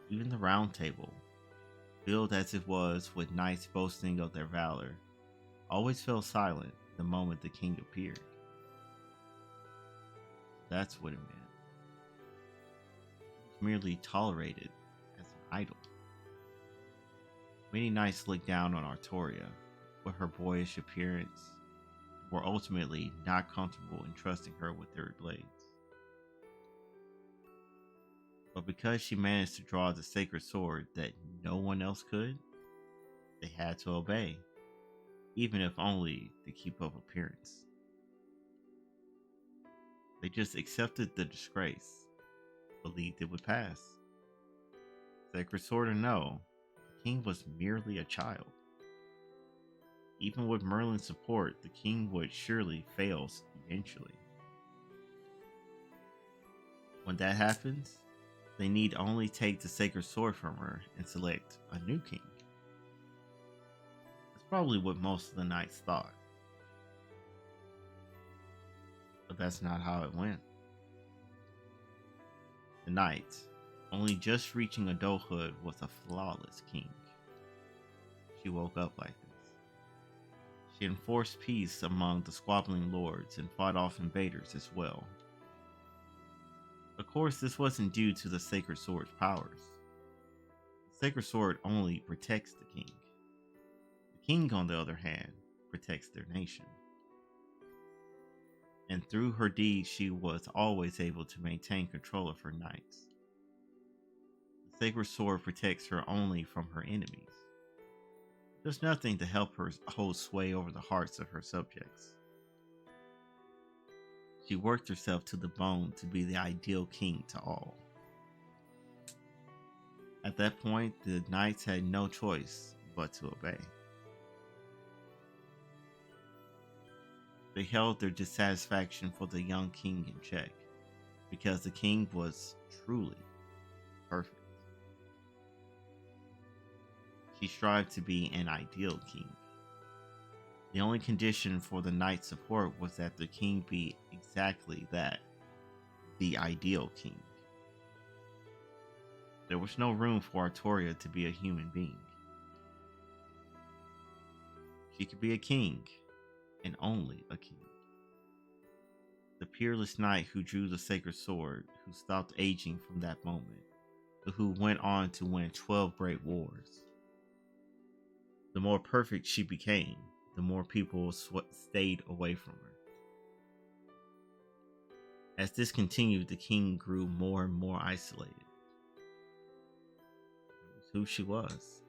Even the round table, filled as it was with knights boasting of their valor, always fell silent the moment the king appeared. That's what it meant. It was merely tolerated as an idol. Many knights looked down on Artoria with her boyish appearance and were ultimately not comfortable in trusting her with their blades. But because she managed to draw the sacred sword that no one else could, they had to obey, even if only to keep up appearance. They just accepted the disgrace, believed it would pass. Sacred sword or no, the king was merely a child. Even with Merlin's support, the king would surely fail eventually. When that happens, they need only take the sacred sword from her and select a new king. That's probably what most of the knights thought. But that's not how it went. The knight, only just reaching adulthood, was a flawless king. She woke up like this. She enforced peace among the squabbling lords and fought off invaders as well. Of course, this wasn't due to the Sacred Sword's powers. The Sacred Sword only protects the king. The king, on the other hand, protects their nation. And through her deeds, she was always able to maintain control of her knights. The Sacred Sword protects her only from her enemies. There's nothing to help her hold sway over the hearts of her subjects. She worked herself to the bone to be the ideal king to all. At that point, the knights had no choice but to obey. They held their dissatisfaction for the young king in check, because the king was truly perfect. She strived to be an ideal king. The only condition for the knight's support was that the king be exactly that, the ideal king. There was no room for Artoria to be a human being. She could be a king, and only a king. The peerless knight who drew the sacred sword, who stopped aging from that moment, who went on to win 12 great wars. The more perfect she became, the more people stayed away from her. As this continued, the king grew more and more isolated. It was who she was.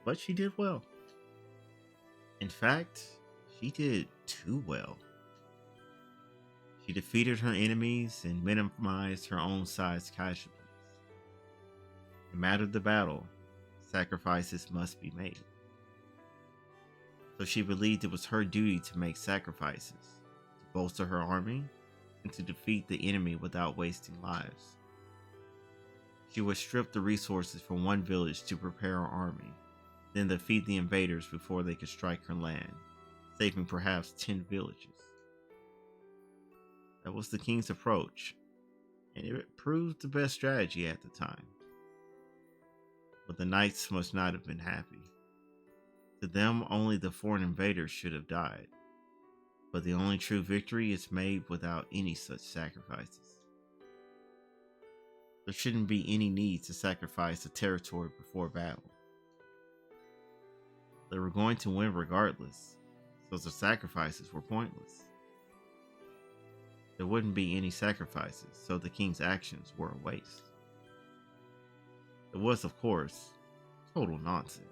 But she did well. In fact, she did too well. She defeated her enemies and minimized her own side's casualties. No matter the battle, sacrifices must be made. So she believed it was her duty to make sacrifices, to bolster her army, and to defeat the enemy without wasting lives. She would strip the resources from one village to prepare her army, then defeat the invaders before they could strike her land, saving perhaps 10 villages. That was the king's approach, and it proved the best strategy at the time. But the knights must not have been happy. To them, only the foreign invaders should have died. But the only true victory is made without any such sacrifices. There shouldn't be any need to sacrifice a territory before battle. They were going to win regardless, so the sacrifices were pointless. There wouldn't be any sacrifices, so the king's actions were a waste. It was, of course, total nonsense.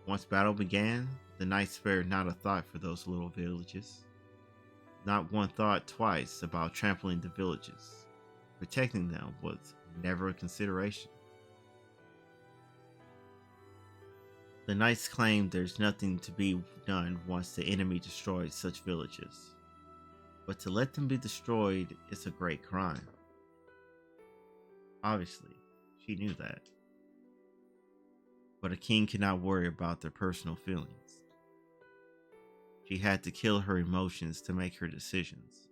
Once battle began, the knights spared not a thought for those little villages. Not one thought twice about trampling the villages. Protecting them was never a consideration. The knights claimed there's nothing to be done once the enemy destroys such villages. But to let them be destroyed is a great crime. Obviously, she knew that. But a king cannot worry about their personal feelings. She had to kill her emotions to make her decisions,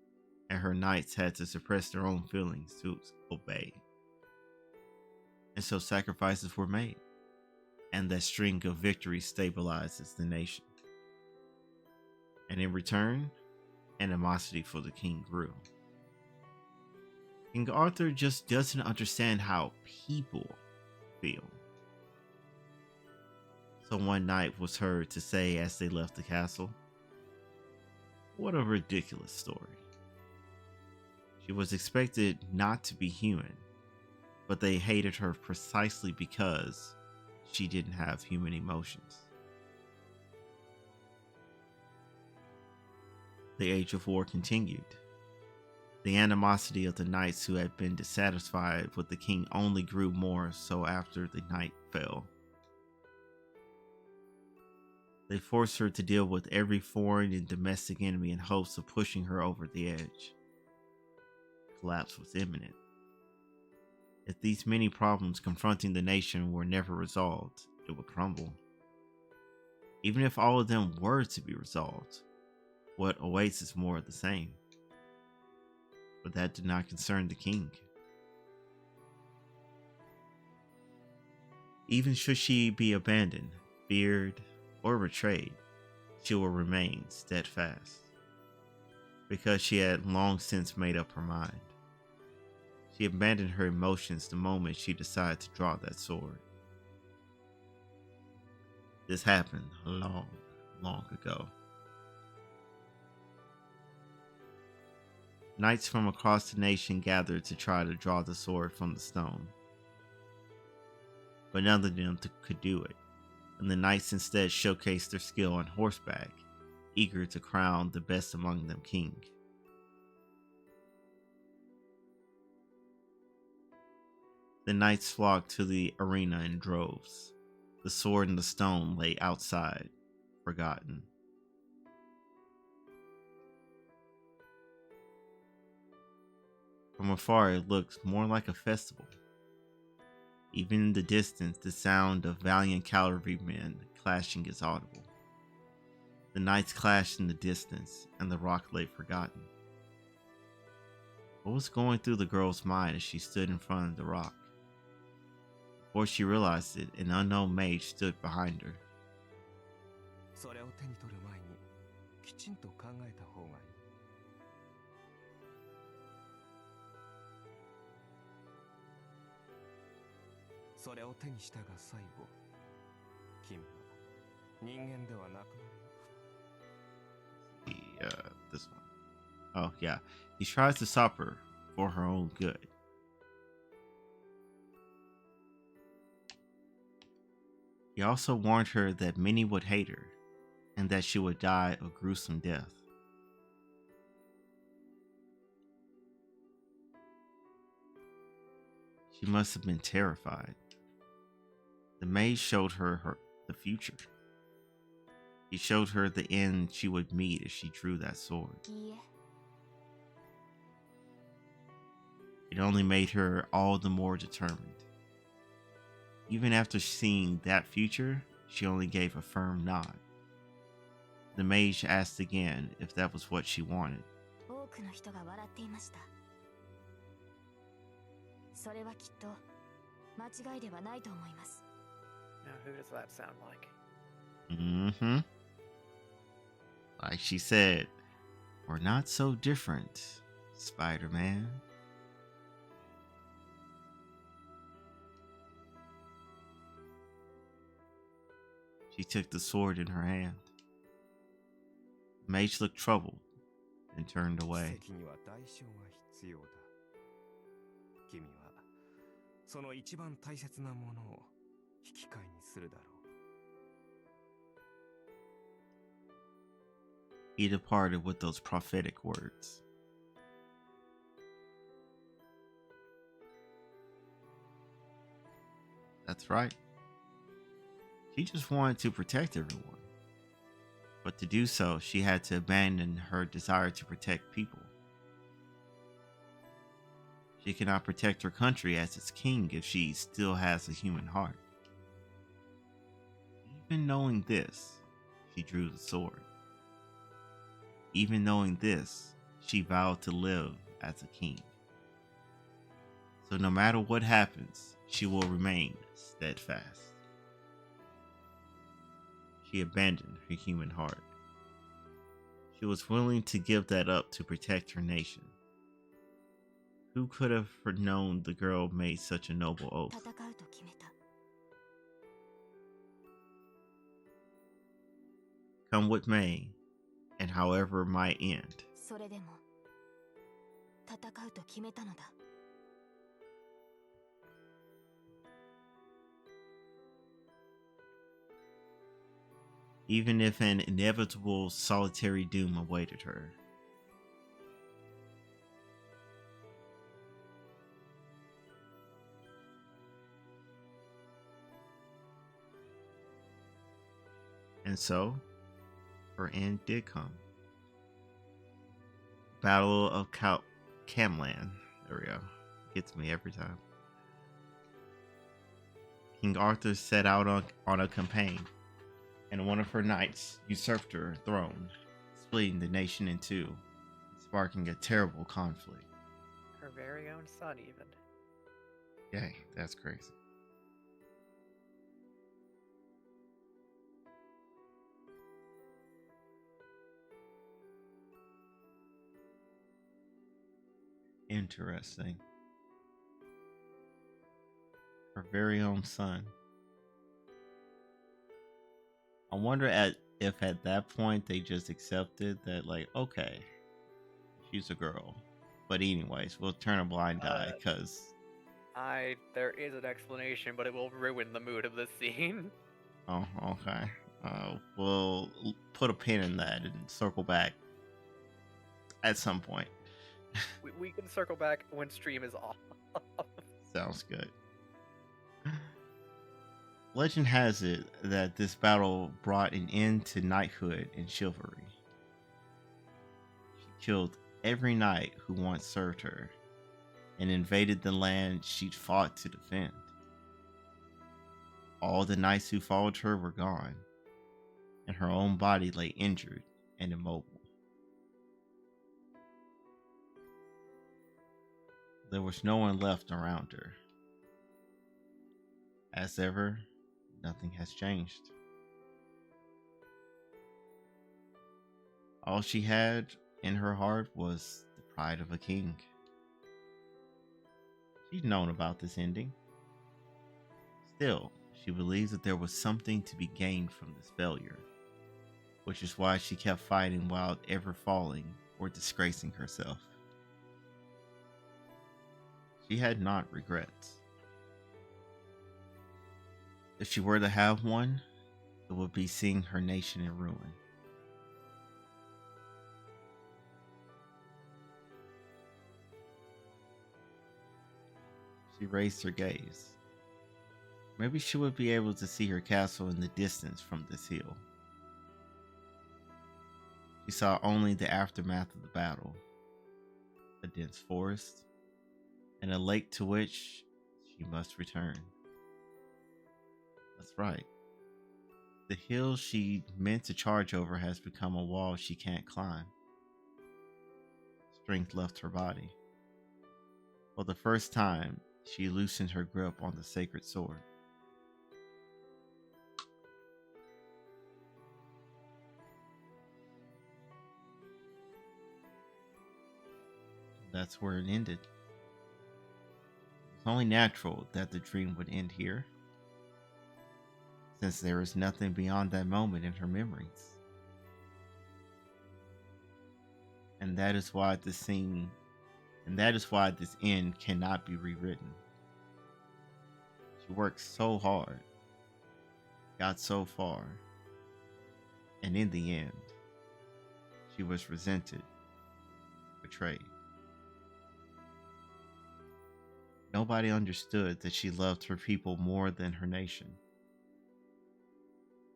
and her knights had to suppress their own feelings to obey. And so sacrifices were made, and that string of victories stabilizes the nation. And in return, animosity for the king grew. King Arthur just doesn't understand how people feel. So one knight was heard to say as they left the castle, "What a ridiculous story. She was expected not to be human, but they hated her precisely because she didn't have human emotions." The Age of War continued. The animosity of the knights who had been dissatisfied with the king only grew more so after the night fell. They forced her to deal with every foreign and domestic enemy in hopes of pushing her over the edge. Collapse was imminent. If these many problems confronting the nation were never resolved, it would crumble. Even if all of them were to be resolved, what awaits is more of the same. But that did not concern the king. Even should she be abandoned, feared, or betrayed, she will remain steadfast, because she had long since made up her mind. She abandoned her emotions the moment she decided to draw that sword. This happened long, long ago. Knights from across the nation gathered to try to draw the sword from the stone. But none of them could do it, and the knights instead showcased their skill on horseback, eager to crown the best among them king. The knights flocked to the arena in droves. The sword and the stone lay outside, forgotten. From afar, it looked more like a festival. Even in the distance, the sound of valiant cavalrymen clashing is audible. The knights clashed in the distance, and the rock lay forgotten. What was going through the girl's mind as she stood in front of the rock? Before she realized it, an unknown mage stood behind her. それを手に取る前にきちんと考えた方がいい。それを手にしたが最後、君は人間ではなくなるよ。This one. Oh, yeah. He tries to stop her for her own good. He also warned her that many would hate her and that she would die a gruesome death. She must have been terrified. The mage showed her the future. He showed her the end she would meet if she drew that sword. いいえ、 It only made her all the more determined. Even after seeing that future, she only gave a firm nod. The mage asked again if that was what she wanted. 多くの人が笑っていました。それはきっと間違いではないと思います。 Now, who does that sound like? Mm-hmm. Like she said, we're not so different, Spider-Man. She took the sword in her hand. The mage looked troubled and turned away. 奇跡には代償が必要だ。君はその一番大切なものを引き換えにするだろう。 He departed with those prophetic words. That's right. She just wanted to protect everyone. But to do so, she had to abandon her desire to protect people. She cannot protect her country as its king if she still has a human heart. Even knowing this, she drew the sword. Even knowing this, she vowed to live as a king. So no matter what happens, she will remain steadfast. She abandoned her human heart. She was willing to give that up to protect her nation. Who could have known the girl made such a noble oath? 戦うと決めた。 Come what may, and however might end. それでも戦うと決めたのだ。 Even if an inevitable solitary doom awaited her. And so, her end did come. Battle of Camlan. There we go. Gets me every time. King Arthur set out on a campaign, and one of her knights usurped her throne, splitting the nation in two, sparking a terrible conflict. Her very own son, even. Yay, that's crazy. Interesting. Her very own son. I wonder if at that point they just accepted that, like, okay, she's a girl. But anyways, we'll turn a blind eye because There is an explanation, but it will ruin the mood of the scene. oh, okay. We'll put a pin in that and circle back at some point. We can circle back when stream is off. Sounds good. Legend has it that this battle brought an end to knighthood and chivalry. She killed every knight who once served her and invaded the land she'd fought to defend. All the knights who followed her were gone, and her own body lay injured and immobile. There was no one left around her. As ever, nothing has changed. All she had in her heart was the pride of a king. She'd known about this ending. Still, she believes that there was something to be gained from this failure, which is why she kept fighting without ever falling or disgracing herself. She had not regrets. If she were to have one, it would be seeing her nation in ruin. She raised her gaze. Maybe she would be able to see her castle in the distance from this hill. She saw only the aftermath of the battle, a dense forest, and a lake to which she must return. That's right. The hill she meant to charge over has become a wall she can't climb. Strength left her body. For the first time, she loosened her grip on the sacred sword. That's where it ended. It's only natural that the dream would end here, since there is nothing beyond that moment in her memories. And that is why this end cannot be rewritten. She worked so hard, got so far, and in the end, she was resented, betrayed. Nobody understood that she loved her people more than her nation.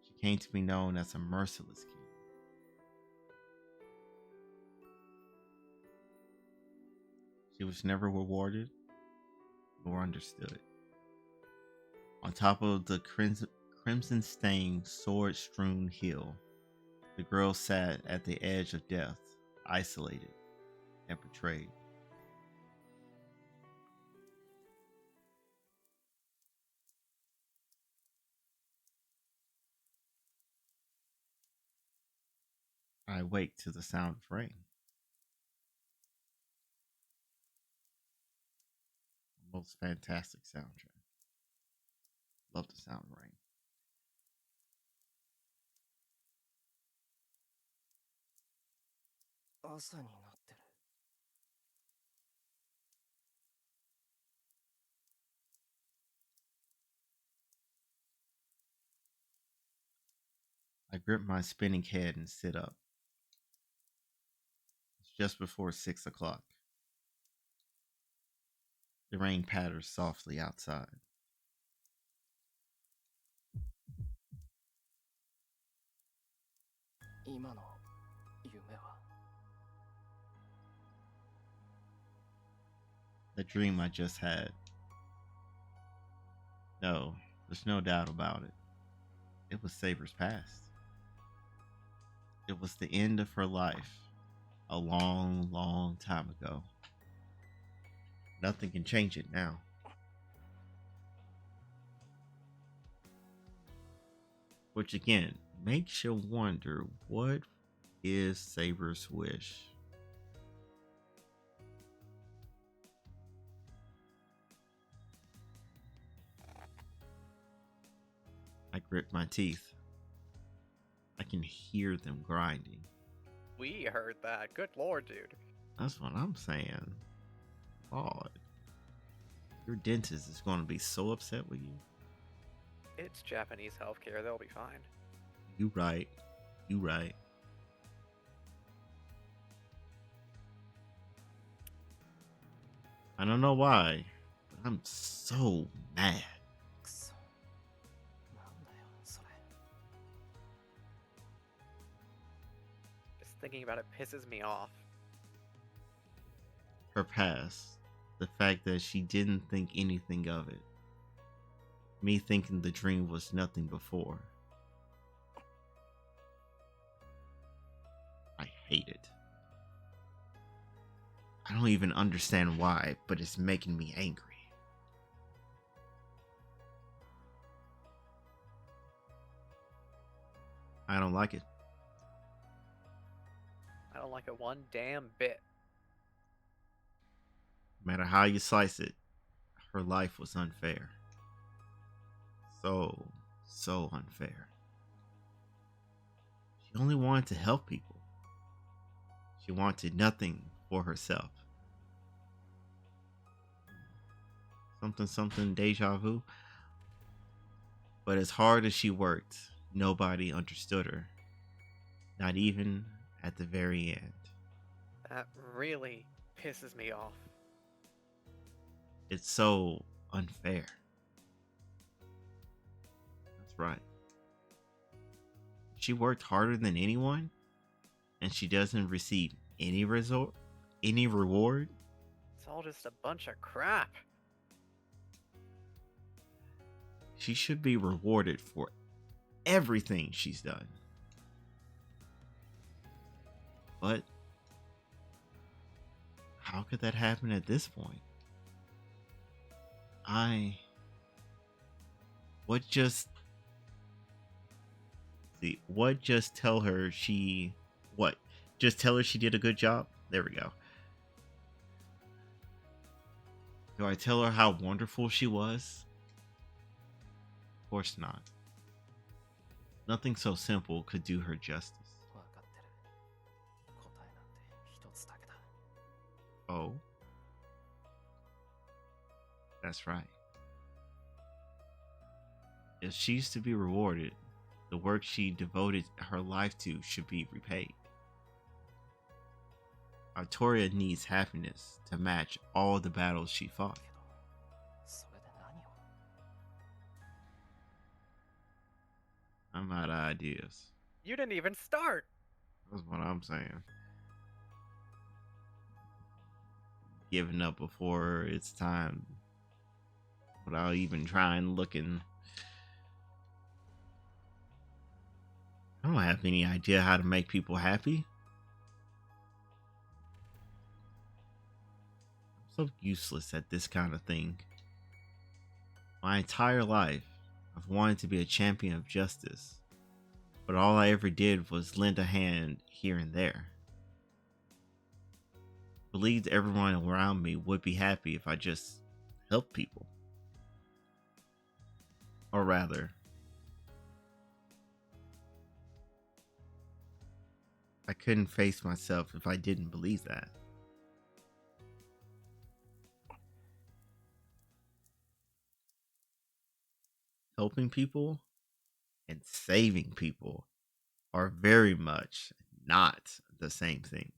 She came to be known as a merciless king. She was never rewarded nor understood. On top of the crimson-stained, sword-strewn hill, the girl sat at the edge of death, isolated and betrayed. I wake to the sound of rain. Most fantastic soundtrack. Love the sound of rain. I grip my spinning head and sit up. It's just before 6 o'clock. The rain patters softly outside. The dream I just had. No, there's no doubt about it. It was Saber's past. It was the end of her life a long, long time ago. Nothing can change it now. Which again makes you wonder, what is Saber's wish? I grit my teeth. I can hear them grinding. We heard that. Good lord, dude. That's what I'm saying. Lord. Your dentist is going to be so upset with you. It's Japanese healthcare. They'll be fine. You right. You right. I don't know why, but I'm so mad. thinking about it pisses me off. Her past, the fact that she didn't think anything of it, me thinking the dream was nothing before. I hate it. I don't even understand why, but it's making me angry. I don't like it. I don't like it one damn bit. No matter how you slice it, her life was unfair. So unfair. She only wanted to help people. She wanted nothing for herself. Something deja vu. But as hard as she worked, nobody understood her. Not even at the very end. That really pisses me off. It's so unfair. That's right. She worked harder than anyone, and she doesn't receive any reward. It's all just a bunch of crap. She should be rewarded for everything she's done. But how could that happen at this point? What just tell her just tell her she did a good job? There we go. Do I tell her how wonderful she was? Of course not. Nothing so simple could do her justice. 分かってる。答えなんて一つだけだ。 Oh. That's right. If she's to be rewarded, the work she devoted her life to should be repaid. Artoria needs happiness to match all the battles she fought. けど、それで何を？ I'm out of ideas. You didn't even start! That's what I'm saying. Giving up before it's time without even trying, looking. I don't have any idea how to make people happy. I'm so useless at this kind of thing. My entire life, I've wanted to be a champion of justice, but all I ever did was lend a hand here and there. Believed everyone around me would be happy if I just helped people. Or rather, I couldn't face myself if I didn't believe that. Helping people and saving people are very much not the same thing.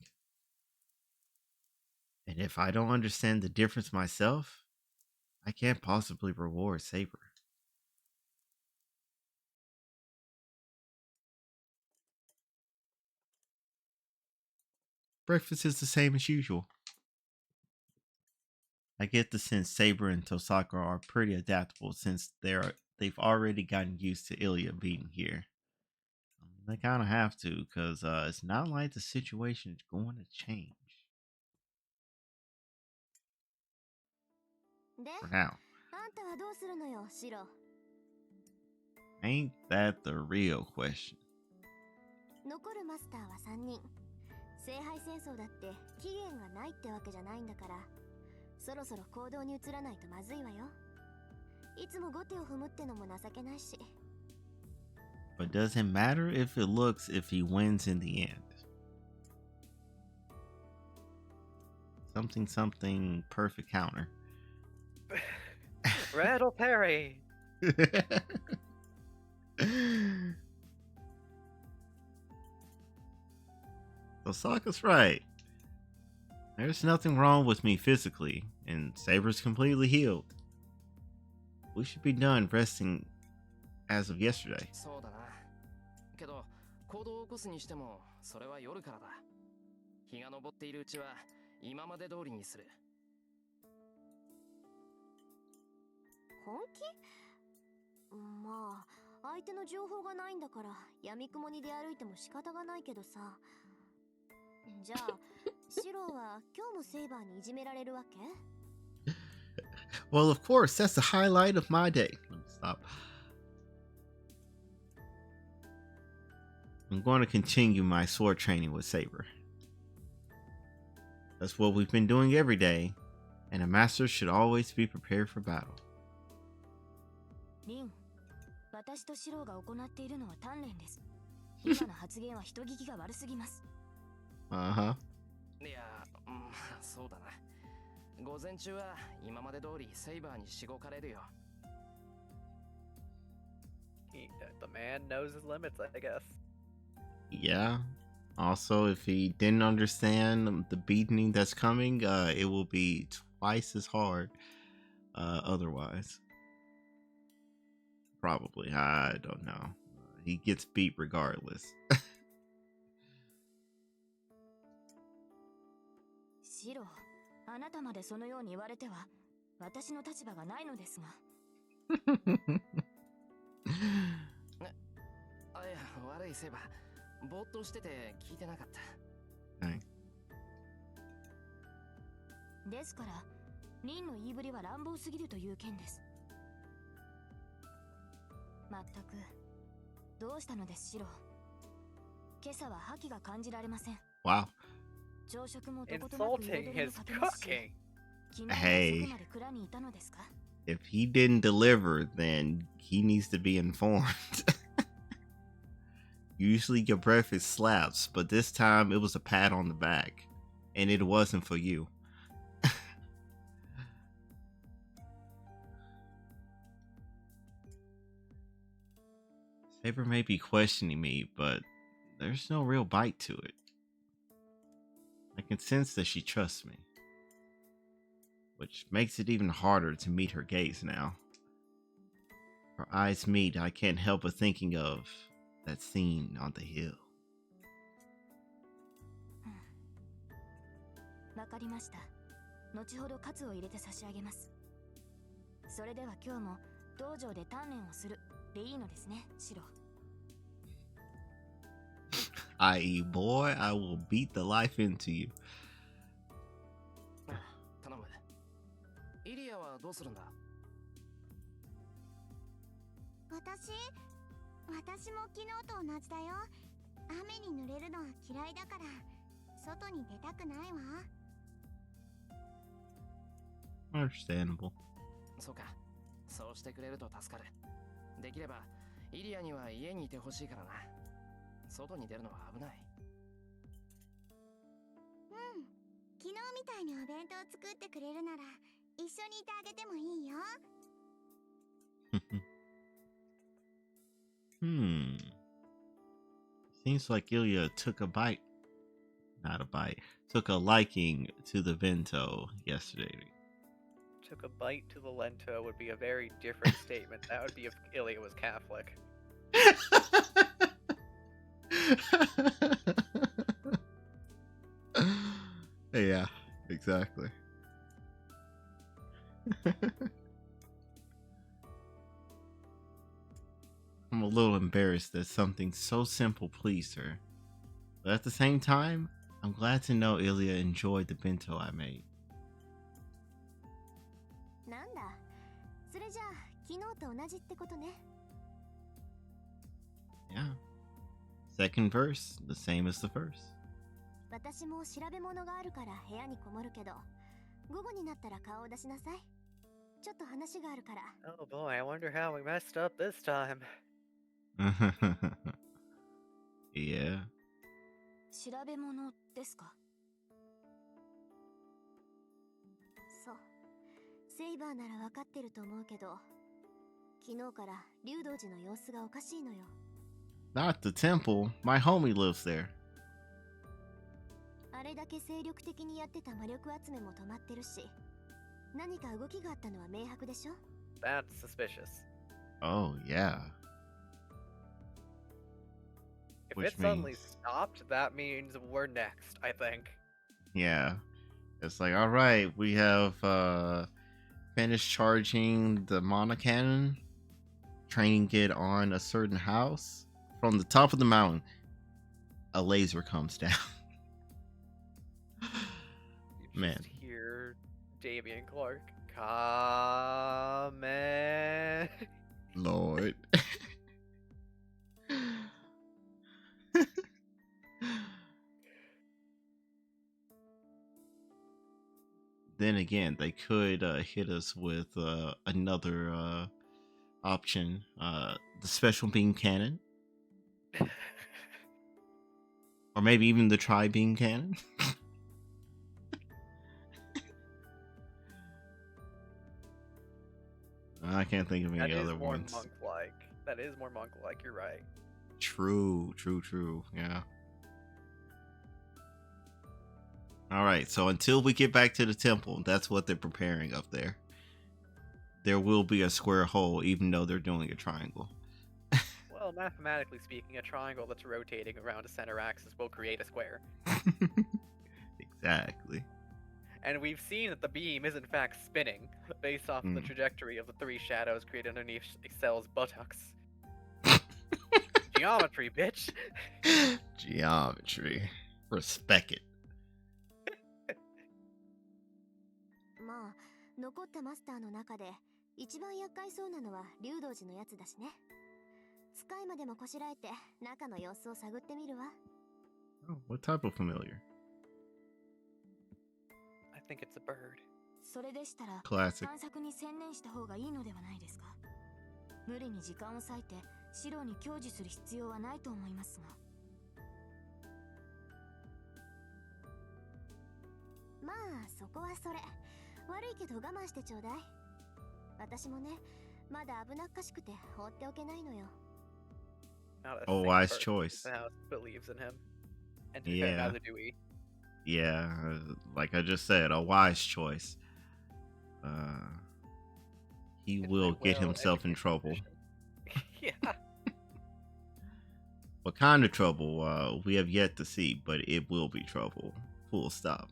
And if I don't understand the difference myself, I can't possibly reward Saber. Breakfast is the same as usual. I get the sense Saber and Tosaka are pretty adaptable since they've already gotten used to Ilya being here. They kind of have to, because it's not like the situation is going to change. で、 For now. あんたはどうするのよ、シロ。 Ain't that the real question? 残るマスターは3人。聖杯戦争だって期限がないってわけじゃないんだから、そろそろ行動に移らないとまずいわよ。いつも後手を踏むってのも情けないし。 But does it matter if he wins in the end? Something perfect counter. Rattle Perry! Osaka's right. There's nothing wrong with me physically, and Saber's completely healed. We should be done resting as of yesterday. そうだな。けど、行動を起こすにしても、それは夜からだ。日が昇っているうちは今まで通りにする。本気？まあ相手の情報がないんだから闇雲に出歩いても仕方がないけどさ。じゃあシロは今日もセイバーにいじめられるわけ？ Well, of course, that's the highlight of my day. Let me stop. I'm going to continue my sword training with Saber. That's what we've been doing every day, and a master should always be prepared for battle. リン、私とシロが行っているのは鍛錬です。今の発言は人聞きが悪すぎます。Uh-huh. いや、そうだな。午前中は今まで通りセイバーにしごかれるよ。The man knows his limits, I guess. Yeah. Also, if he didn't understand the beating that's coming, it will be twice as hard otherwise. Probably. I don't know. He gets beat regardless. シロ、あなたまでそのように言われては私の立場がないのですが。あ、いや、悪いセイバー。ぼーっとしてて聞いてなかった。はい。ですから、リンの言いぶりは乱暴すぎるという件です。まったく、どうしたのです、シロ。今朝は覇気が感じられません。Wow. 朝食もどことなく Insulting 彩り his も欠けますし、 cooking. 昨日は遅くまで蔵にいたのですか？ If he didn't deliver, then he needs to be informed. Usually your breakfast slaps, but this time it was a pat on the back. And it wasn't for you. Saber may be questioning me, but there's no real bite to it. I can sense that she trusts me, which makes it even harder to meet her gaze now. Our eyes meet, I can't help but thinking of that scene on the hill. わかりました。後ほどカツを入れて差し上げます。それでは今日も道場で鍛錬をするでいいのですね、シロ。I.e. boy, I will beat the life into you. 頼む。イリアはどうするんだ？私も昨日と同じだよ。雨に濡れるのは嫌いだから外に出たくないわ。Understandable. そうか。そうしてくれると助かる。できればイリアには家にいてほしいからな。外に出るのは危ない。昨日みたいにお弁当作ってくれるなら一緒にいてあげてもいいよ。Seems like Ilya took a bite. Not a bite. Took a liking to the bento yesterday. Took a bite to the lento would be a very different statement. That would be if Ilya was Catholic. Yeah, exactly. I'm a little embarrassed that something so simple pleased her. But at the same time, I'm glad to know Ilya enjoyed the bento I made. なんだ、それじゃあ昨日と同じってことね。Yeah. Second verse, the same as the first. 私も調べ物があるから部屋にこもるけど、午後になったら顔を出しなさい。ちょっと話があるから。Oh boy, I wonder how we messed up this time. Yeah. 調べ物ですか？そう。セイバーならわかってると思うけど、昨日から竜道寺の様子がおかしいのよ。Not the temple. My homie lives there. あれだけ精力的にやってた魔力集めも止まってるし、何か動きがあったのは明白でしょ？ That's suspicious. Oh, yeah. If If Which it suddenly means, stopped, that means we're next, I think. yeah, it's like, all right, we have finished charging the monocannon, training it on a certain house. From the top of the mountain, a laser comes down. You Man, just hear Damian Clark, comment. Lord. Then again, they could hit us with another option, the special beam cannon, or maybe even the tri beam cannon. I can't think of any That is other more ones. monk-like. That is more monk-like, you're right. True, true, true. Yeah. All right. So until we get back to the temple, that's what they're preparing up there. There will be a square hole, even though they're doing a triangle. Well, mathematically speaking, a triangle that's rotating around a center axis will create a square. Exactly. And we've seen that the beam is in fact spinning, based off of the trajectory of the three shadows created underneath Excel's buttocks. Geometry, bitch! Geometry. Respect it. まあ残ったマスターの中で一番厄介そうなのは竜道寺のやつだしね。使いまでもこしらえて中の様子を探ってみるわ。 Oh, what type of familiar? I think it's a bird. それでしたら Classic. 探索に専念した方がいいのではないですか。無理に時間を割いて白に享受する必要はないと思いますが。まあそこはそれ。悪いけど我慢してちょうだい。私もね、まだ危なっかしくて放っておけないのよ。Not a Oh, single wise person choice. in the house believes in him. And to be fair, Yeah. neither do we. Yeah, like I just said, a wise choice. He It's will a get himself in well-educated trouble. decision. Yeah. What kind of trouble? We have yet to see, but it will be trouble. Full stop.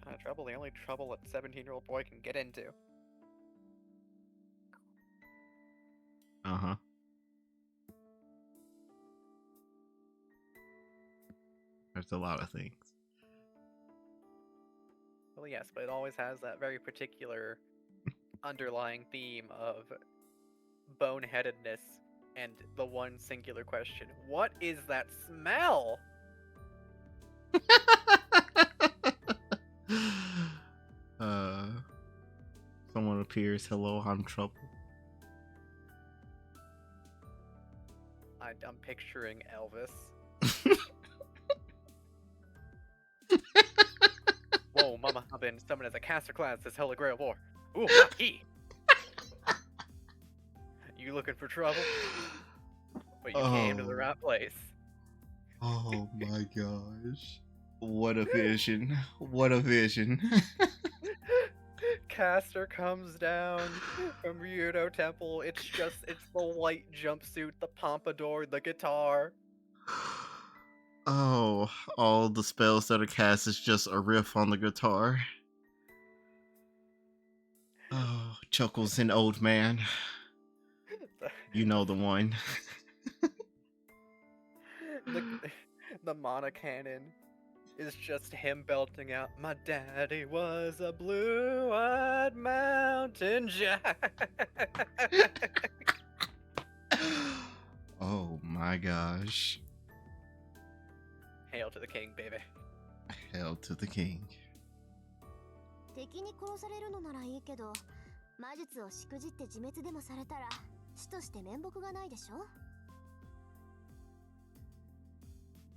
Kind of trouble, the only trouble a 17-year-old boy can get into. Uh-huh. There's a lot of things. Well, yes, but it always has that very particular underlying theme of boneheadedness and the one singular question: what is that smell? Someone appears. Hello, I'm trouble. I'm picturing Elvis. Whoa, mama, I've been summoned as a caster class this Holy Grail War. Ooh, not he! You looking for trouble? But you came to the Oh. right place. Oh my gosh. What a vision. What a vision. Caster comes down from Ryudo Temple. It's the white jumpsuit, the pompadour, the guitar. Oh, all the spells that are cast is just a riff on the guitar. Oh, Chuckles and Old Man. You know the one. The monocannon is just him belting out, "My daddy was a blue-eyed mountain jack." Oh my gosh. Hail to the king, baby. Hail to the king. 敵に殺されるのならいいけど、魔術をしくじって自滅でもされたら、死として面目がないでしょ?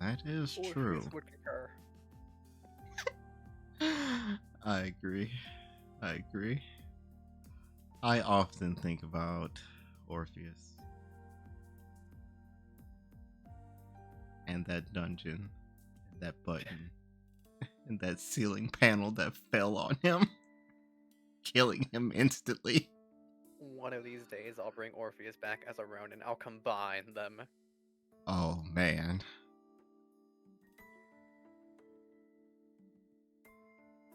That is Orpheus true. would concur. I agree. I agree. I often think about Orpheus and that dungeon, and that button, and that ceiling panel that fell on him, killing him instantly. One of these days, I'll bring Orpheus back as a Ronin. I'll combine them. Oh man.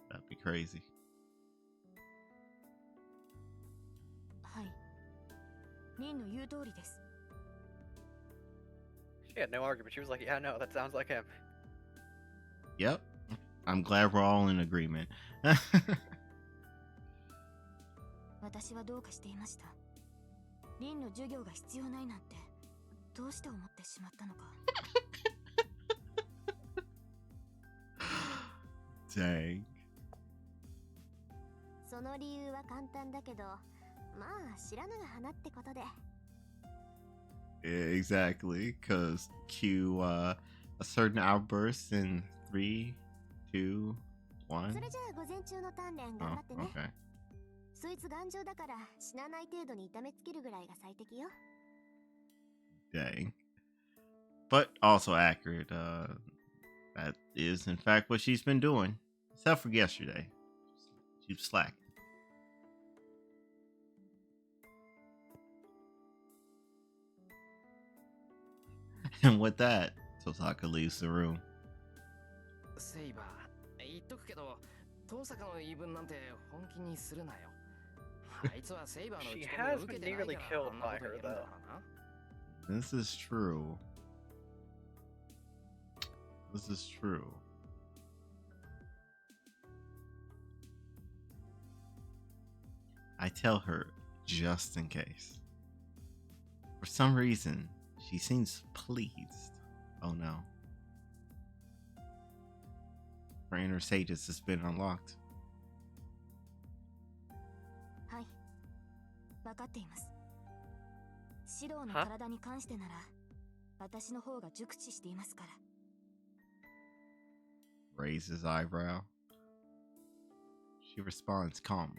That'd be crazy. はい。リンの言う通りです。 She had no argument. She was like, yeah, no, that sounds like him. Yep. I'm glad we're all in agreement. 私はどうかしていました。リンの授業が必要ないなんてどうして思ってしまったのか。Dang. その理由は簡単だけど、まあ知らぬが花ってことで。 Yeah, exactly. Because cue a certain outburst in 3, 2, 1. それじゃあ午前中の鍛錬頑張 Oh, ってね。 okay. そいつ頑丈だから死なない程度に痛めつけるぐらいが最適よ。 Dang. But also accurate. That is, in fact, what she's been doing. Except for yesterday. She was slacking. And with that, Tosaka leaves the room. セイバー、言っとくけど、遠坂の言い分なんて本気にするなよ。あいつはセイバーの She 打ち込み has を受け been てないか nearly ら killed あんな by こと her, 言えるんだ though. からな。 This is true. This is true. I tell her just in case. For some reason, she seems pleased. Oh no. Her inner Sages has been unlocked. はい。分かっています。指導のは？体に関してなら私の方が熟知していますから。 Raises eyebrow. She responds calmly.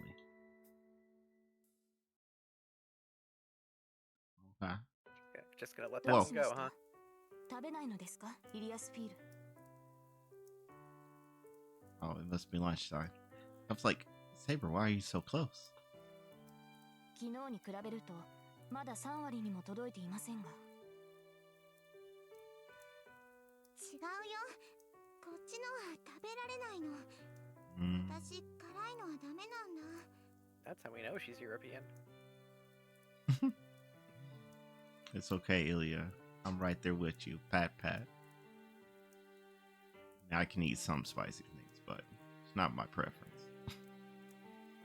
Okay. Okay, just gonna let that Whoa. one go, huh? 食べないのですか、イリアスフィール。 Oh, it must be lunchtime. I was like, Saber, why are you so close? 昨日に比べるとまだ3割にも届いていませんが。違うよ。こっちのは食べられないの。 Mm. 私辛いのはダメなんだ。 That's how we know she's European. It's okay, Ilya. I'm right there with you. Pat, pat. Now, I can eat some spicy things, but it's not my preference.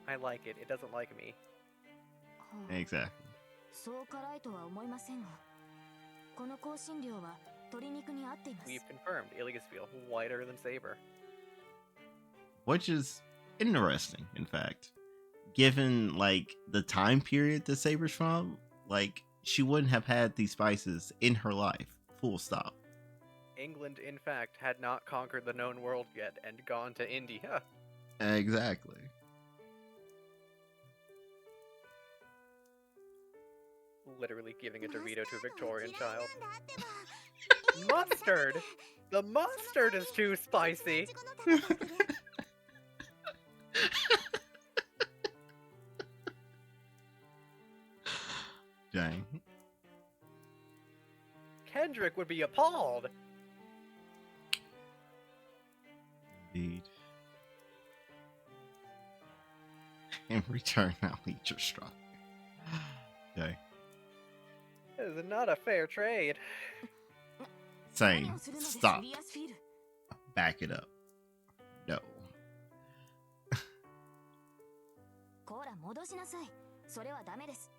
I like it. It doesn't like me. はあ、 Exactly. そう辛いとは思いませんが、この香辛料は鶏肉に合っています。 We've confirmed Iliasfeel whiter than Saber. Which is interesting, in fact. Given, like, the time period that Saber's from, like, she wouldn't have had these spices in her life. Full stop. England, in fact, had not conquered the known world yet and gone to India. Exactly. Literally giving a Dorito to a Victorian マスタード child. は嫌いなんだってば。 Mustard! The mustard is too その spicy! いちごの食べたっけで。 Dang. Kendrick would be appalled! Indeed. In return, I'll eat your straw. Okay. This is not a fair trade. saying, 何をするのです、 stop. イリアスフィール。 Back it up. No. こら戻しなさい。それはダメです。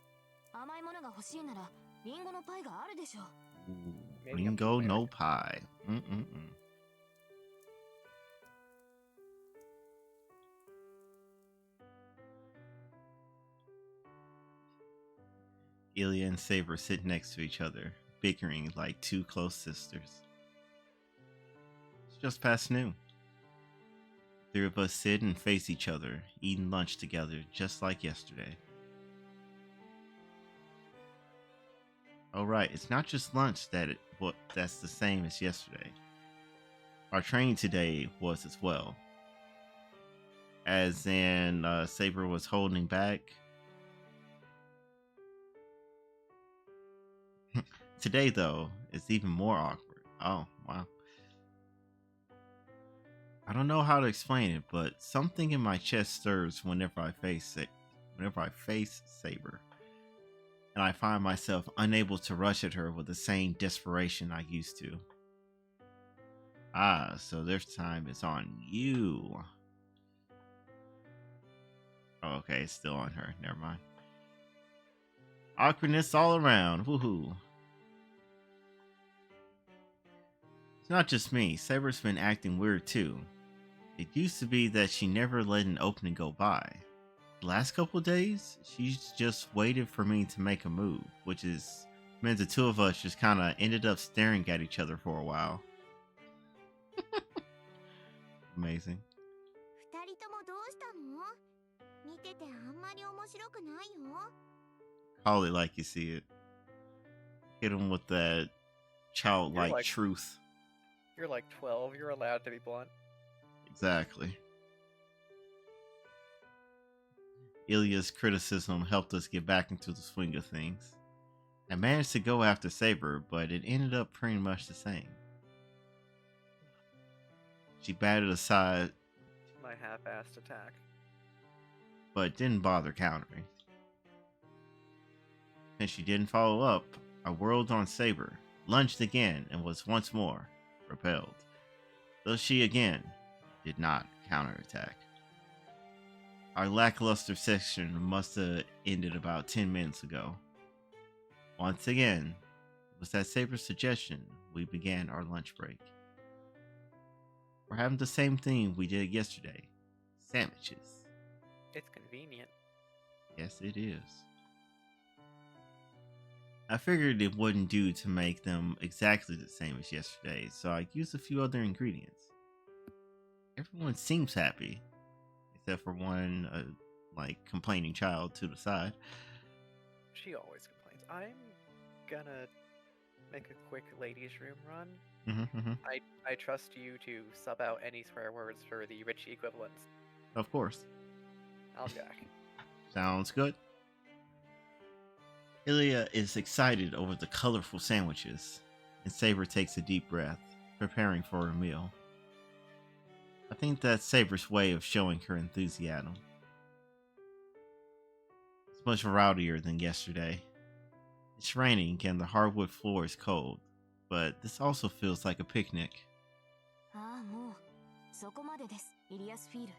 甘いものが欲しいならリンゴのパイがあるでしょう。 Ooh, Maybe I'm Ringo too no pie. Mm-mm-mm. Ilya and Saber sit next to each other, bickering like two close sisters. It's just past noon. The three of us sit and face each other, eating lunch together just like yesterday. Oh right, it's not just lunch that's the same as yesterday. Our training today was as well. As in, Saber was holding back. Today, though, it's even more awkward. Oh, wow. I don't know how to explain it, but something in my chest stirs whenever I face Saber, and I find myself unable to rush at her with the same desperation I used to. Ah, so this time it's on you. Oh, okay, it's still on her. Never mind. Awkwardness all around. Woohoo. It's not just me. Saber's been acting weird too. It used to be that she never let an opening go by. The last couple of days, she's just waited for me to make a move, which is meant the two of us just kind of ended up staring at each other for a while. Amazing. 二人ともどうしたの？見ててあんまり面白くないよ。 Call it like you see it. Hit him with that childlike like- truth. You're like 12. You're allowed to be blunt. Exactly. Ilya's criticism helped us get back into the swing of things. I managed to go after Saber, but it ended up pretty much the same. She batted aside, My half-assed attack. but didn't bother countering. Since she didn't follow up, I whirled on Saber, lunged again, and was once more repelled. Though she again did not counterattack. Our lackluster session must have ended about 10 minutes ago. Once again, it was at Saber's suggestion we began our lunch break. We're having the same thing we did yesterday. Sandwiches. It's convenient. Yes, it is. I figured it wouldn't do to make them exactly the same as yesterday, so I used a few other ingredients. Everyone seems happy, except for one, complaining child to the side. She always complains. I'm gonna make a quick ladies' room run. I trust you to sub out any swear words for the Richie equivalents. Of course. I'll be back. Sounds good. Ilya is excited over the colorful sandwiches, and Saber takes a deep breath, preparing for her meal. I think that's Saber's way of showing her enthusiasm. It's much rowdier than yesterday. It's raining and the hardwood floor is cold, but this also feels like a picnic. ああ、もうそこまでです、イリアスフィール。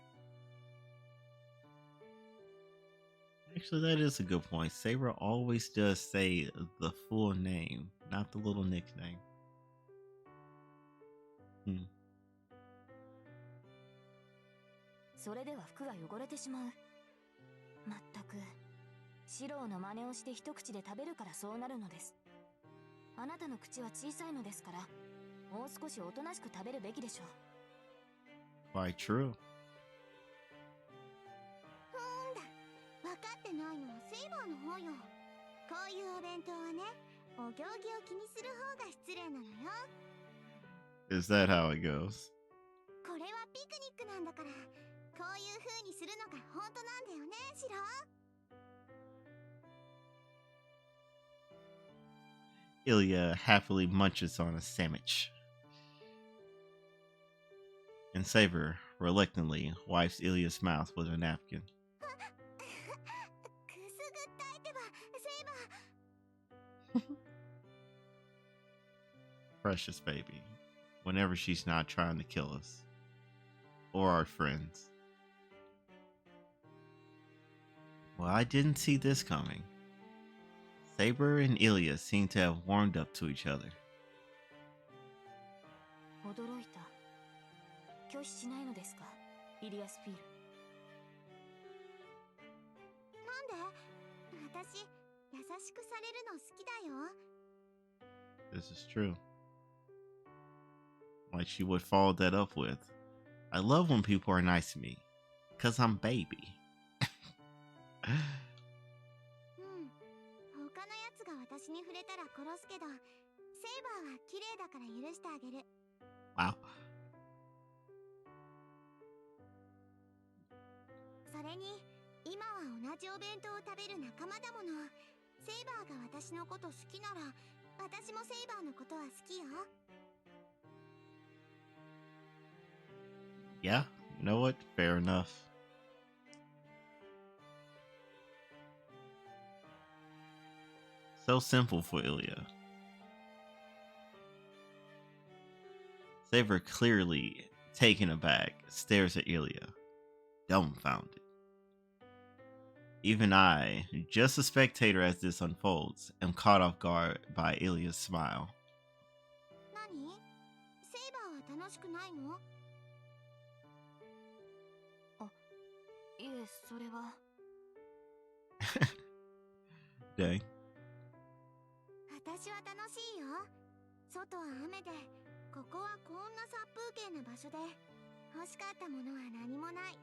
Actually, that is a good point. Saber always does say the full name, not the little nickname. それでは服が汚れてしまう。まったく、シローの真似をして一口で食べるからそうなるのです。あなたの口は小さいのですから、もう少しおとなしく食べるべきでしょう。 Quite true. 分かってないのはセイバーの方よ。こういうお弁当はね、お行儀を気にする方が失礼なのよ。 Is that how it goes? これはピクニックなんだから、こういう風にするのが本当なんだよね、シロ。 Ilya happily munches on a sandwich. And Saber reluctantly wipes Ilya's mouth with a napkin. くすぐったいってば、セイバー。 Precious baby. Whenever she's not trying to kill us. Or our friends. Well, I didn't see this coming. Saber and Ilya seem to have warmed up to each other. 驚いた。拒否しないのですか、イリアスフィール。なんで？私、優しくされるの好きだよ。 This is true. Like she would follow that up with, I love when people are nice to me. 'Cause I'm baby. 他のやつが私に触れたら殺すけど、セイバーは綺麗だから許してあげる。 Wow. それに、今は同じお弁当を食べる仲間だもの。セイバーが私のこと好きなら、私もセイバーのことは好きよ。 Yeah, you know what? Fair enough. So simple for Ilya. Saber, clearly taken aback, stares at Ilya, dumbfounded. Even I, just a spectator as this unfolds, am caught off guard by Ilya's smile. 何？セイバーは楽しくないの？いえ、それは。Dang. 私は楽しいよ。外は雨で、ここはこんな殺風景な場所で、欲しかったものは何もない。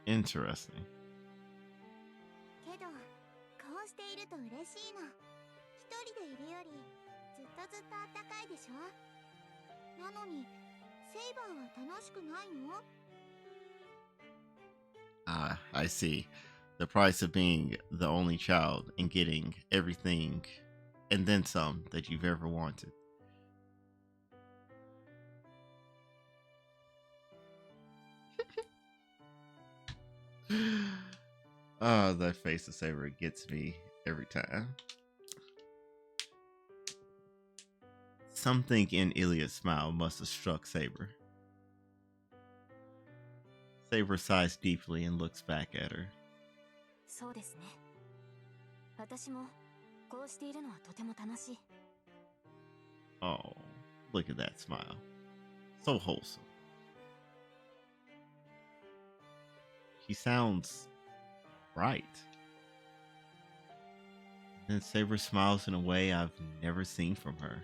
Interesting. けど、こうしていると嬉しいの。一人でいるより、ずっとずっとあったかいでしょ？なのに、セイバーは楽しくないの？ Ah, I see. The price of being the only child and getting everything and then some that you've ever wanted. Ah, that face of Saber gets me every time. Something in Ilya's smile must have struck Saber. Saber sighs deeply and looks back at her. そうですね。私もこうしているのはとても楽しい。Oh, look at that smile. So wholesome. She sounds right. Then Saber smiles in a way I've never seen from her.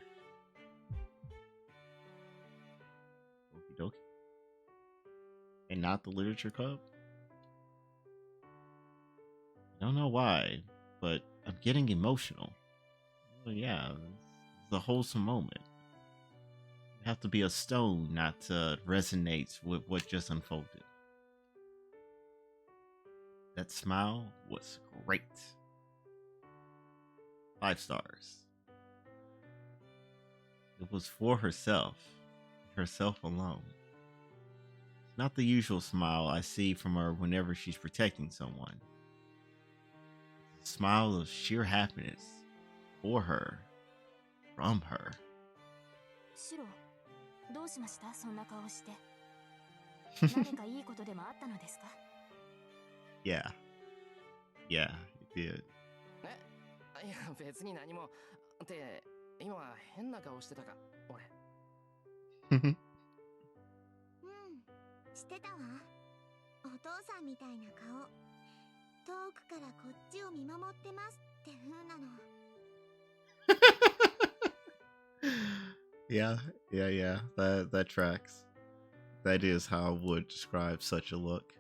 Okie dokie. And not the literature club? I don't know why, but I'm getting emotional. Well, yeah, it's a wholesome moment. You have to be a stone not to resonate with what just unfolded. That smile was great. 5 stars. It was for herself alone. It's not the usual smile I see from her whenever she's protecting someone. It's a smile of sheer happiness for her, from her. シロ、どうしました？そんな顔して。何かいいことでもあったのですか？ Yeah, it did. いや、別に何も。って今変な顔してたか、俺。うん、してたわ。お父さんみたいな顔。遠くからこっちを見守ってますって風なの。Yeah. That tracks. That is how I would describe such a look.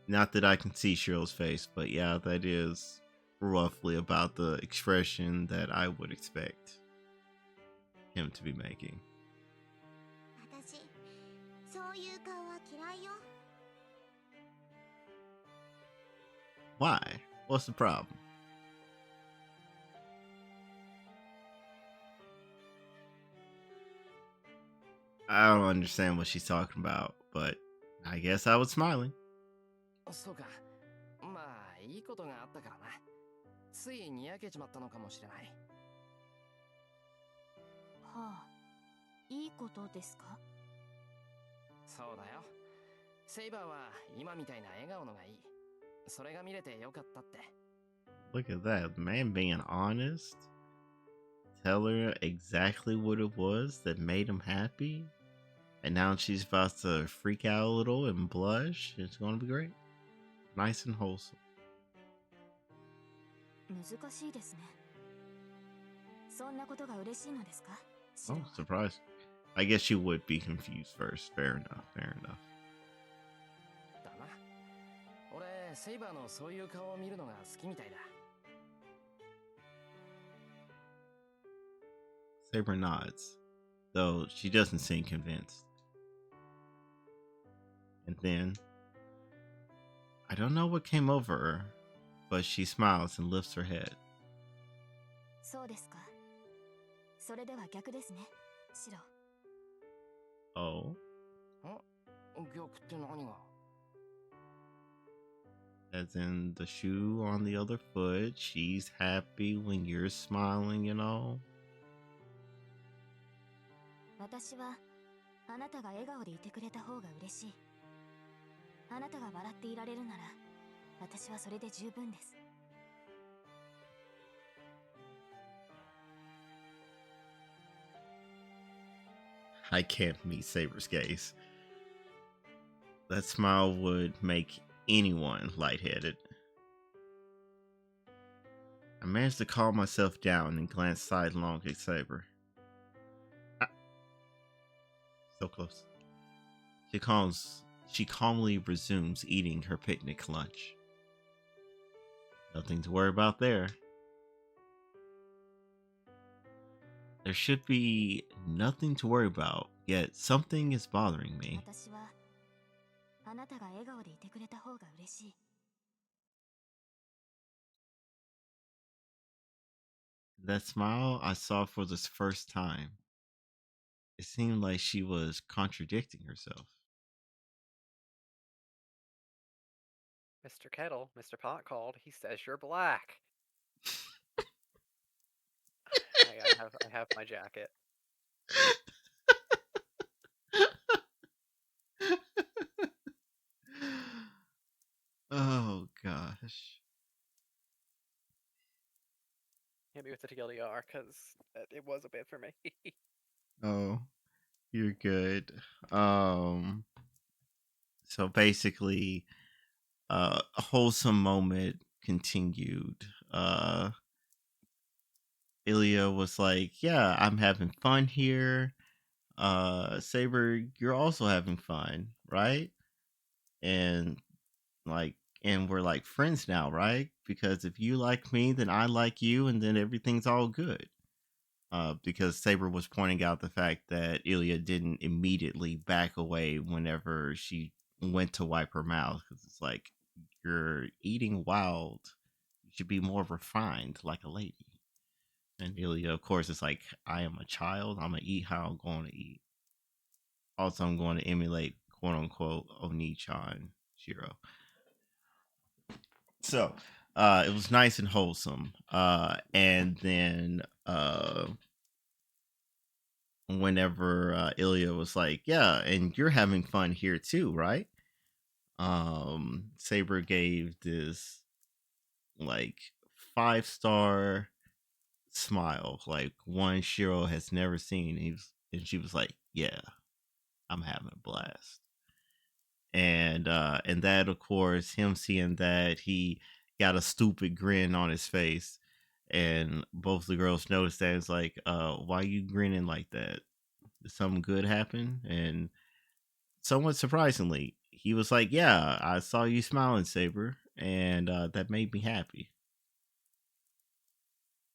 Not that I can see Cheryl's face, but yeah, that is roughly about the expression that I would expect him to be making. 私、そういう顔は嫌いよ。Why? What's the problem? I don't understand what she's talking about, but I guess I was smiling. そうか。まあ、いいことがあったからな。ついにやけちまったのかもしれない。はあ、いいことですか？そうだよ。セイバーは今みたいな笑顔のがいい。それが見れてよかったって。Look at that man being honest. Tell her exactly what it was that made him happy. And now she's about to freak out a little and blush. It's going to be great. Nice and wholesome. 難しいですね。そんなことが嬉しいのですか？ Oh, surprise. I guess you would be confused first. Fair enough. だな。俺、セイバーのそういう顔を見るのが好きみたいだ。Saber nods, though she doesn't seem convinced. And then I don't know what came over her, but she smiles and lifts her head. そうですか。それでは逆ですね、シロ。Oh, 逆って何が？ as in the shoe on the other foot. She's happy when you're smiling and all. 私はあなたが笑顔でいてくれた方が嬉しい。あなたが笑っていられるなら、私はそれで十分です。I can't meet Saber's gaze. That smile would make anyone lightheaded. I managed to calm myself down and glance sidelong at Saber. Ah, so close. She calmly resumes eating her picnic lunch. Nothing to worry about there. There should be nothing to worry about, yet something is bothering me. 私はあなたが笑顔でいてくれた方が嬉しい。That smile I saw for the first time. It seemed like she was contradicting herself. Mr. Kettle, Mr. Pot called. He says you're black. I have my jacket. Oh gosh. Hit me with the TLDR because it was a bit for me. Oh, you're good. So basically, a wholesome moment continued. Ilya was like, "Yeah, I'm having fun here. Saber, you're also having fun, right?" And like, and we're like friends now, right? Because if you like me, then I like you, and then everything's all good. Because Saber was pointing out the fact that Ilya didn't immediately back away whenever she went to wipe her mouth. Because it's like, you're eating wild. You should be more refined, like a lady. And Ilya, of course, is like, I am a child. I'm going to eat how I'm going to eat. Also, I'm going to emulate, quote unquote, Oni-chan Shiro. So, it was nice and wholesome. And then, whenever Ilya was like, "Yeah, and you're having fun here too, right?" Saber gave this like 5-star smile, like one Shiro has never seen. And she was like, "Yeah, I'm having a blast." And that, of course, him seeing that, he got a stupid grin on his face, and both the girls noticed that. It's like, why you grinning like that? Did something good happen? And somewhat surprisingly, he was like, "Yeah, I saw you smiling, Saber, and that made me happy."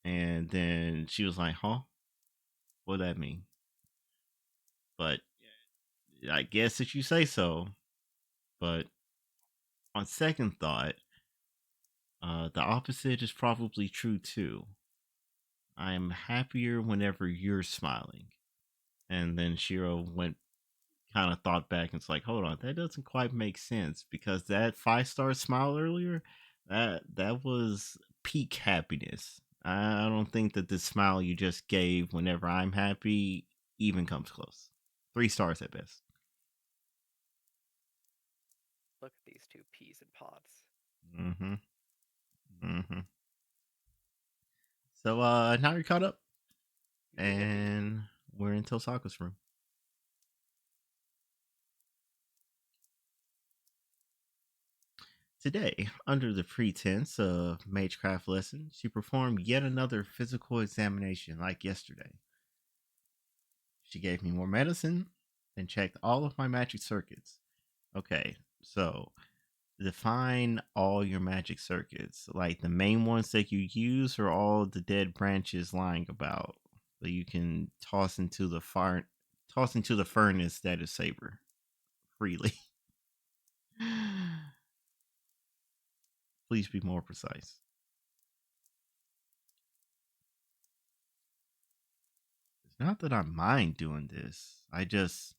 And then she was like, "Huh? What that mean?" But I guess that you say so. But on second thought, the opposite is probably true too. I'm happier whenever you're smiling. And then Shiro went kind of thought back and it's like, hold on, that doesn't quite make sense because that 5-star smile earlier, that was peak happiness. I don't think that the smile you just gave whenever I'm happy even comes close. 3 stars at best. Look at these two peas in pods. Mm-hmm. Mm-hmm. So now you're caught up. And we're in Tosaka's room. Today, under the pretense of magecraft lesson, she performed yet another physical examination like yesterday. She gave me more medicine and checked all of my magic circuits. Okay, so define all your magic circuits. Like the main ones that you use or all the dead branches lying about that you can toss into the furnace that is Saber freely. Please be more precise. It's not that I mind doing this. I just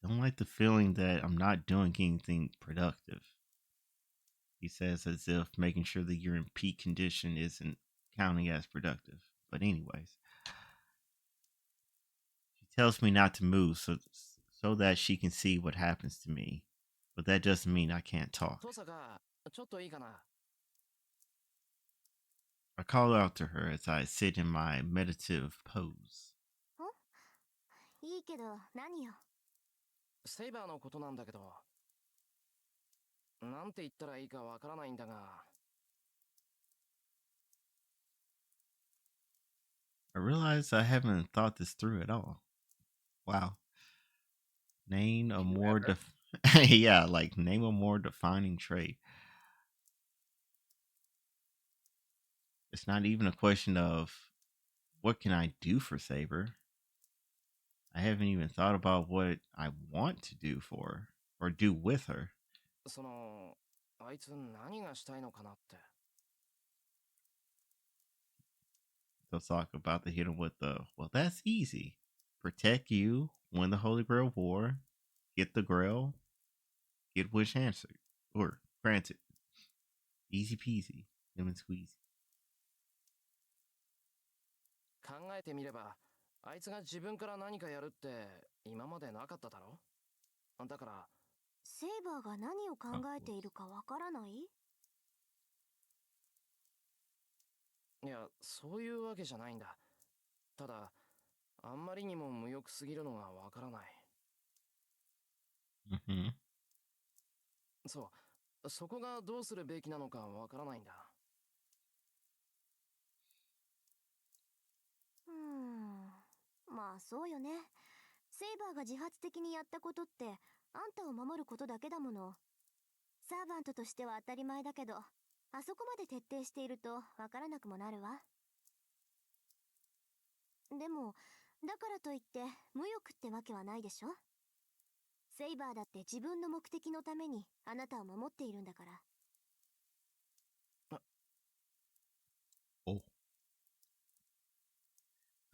don't like the feeling that I'm not doing anything productive. He says as if making sure that you're in peak condition isn't counting as productive. But anyways, she tells me not to move so that she can see what happens to me. But that doesn't mean I can't talk. 父さがちょっといいかな。 I call out to her as I sit in my meditative pose. いいけど何よ。セイバーのことなんだけど、なんて言ったらいいかわからないんだが。 I realize I haven't thought this through at all. Wow. Name a Do you more ever? yeah, like name a more defining trait. It's not even a question of what can I do for Saber. I haven't even thought about what I want to do for her or do with her. その、あいつ何がしたいのかなって。 They'll talk about the hidden with the, well, that's easy. Protect you, win the Holy Grail War, get the Grail, get wish answered or granted. Easy peasy, lemon squeezy. 考えてみれば、あいつが自分から何かやるって今までなかっただろ。だから、セイバーが何を考えているかわからない？いや、そういうわけじゃないんだ。ただ、あんまりにも無欲すぎるのがわからない。 Mm-hmm. そう、そこがどうするべきなのかわからないんだ。まあそうよね。セイバーが自発的にやったことってあんたを守ることだけだもの。サーバントとしては当たり前だけど、あそこまで徹底しているとわからなくもなるわ。でも、だからといって無欲ってわけはないでしょ。セイバーだって自分の目的のためにあなたを守っているんだから。Oh.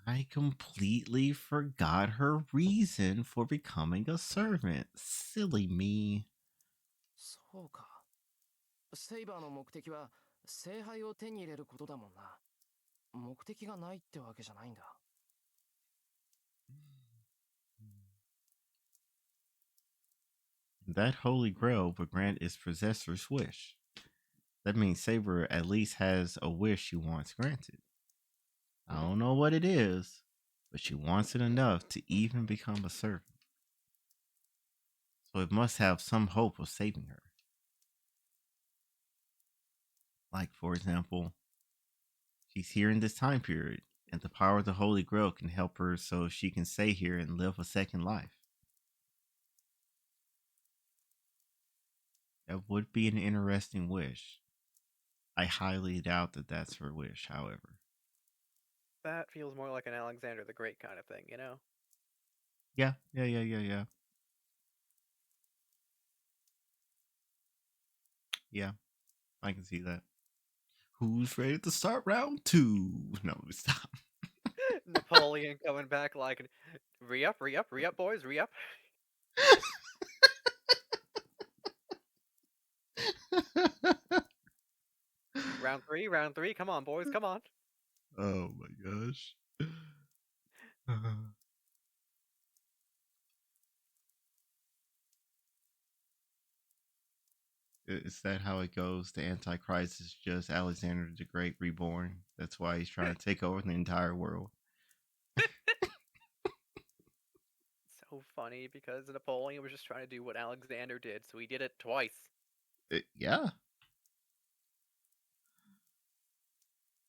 I completely forgot her reason for becoming a servant. Silly me. そうか。セイバーの目的は聖杯を手に入れることだもんな。目的がないってわけじゃないんだ。 That holy grail would grant its possessor's wish. That means Saber at least has a wish she wants granted. I don't know what it is, but she wants it enough to even become a servant. So it must have some hope of saving her. Like, for example, she's here in this time period, and the power of the Holy Grail can help her so she can stay here and live a second life. That would be an interesting wish. I highly doubt that that's her wish, however. That feels more like an Alexander the Great kind of thing, you know? Yeah. Yeah, I can see that. Who's ready to start round 2? No, stop. Napoleon coming back like, re-up, boys, re-up. Round three, come on, boys, come on. Oh my gosh. Is that how it goes? The Antichrist is just Alexander the Great reborn. That's why he's trying to take over the entire world. So funny because Napoleon was just trying to do what Alexander did, so he did it twice. Yeah.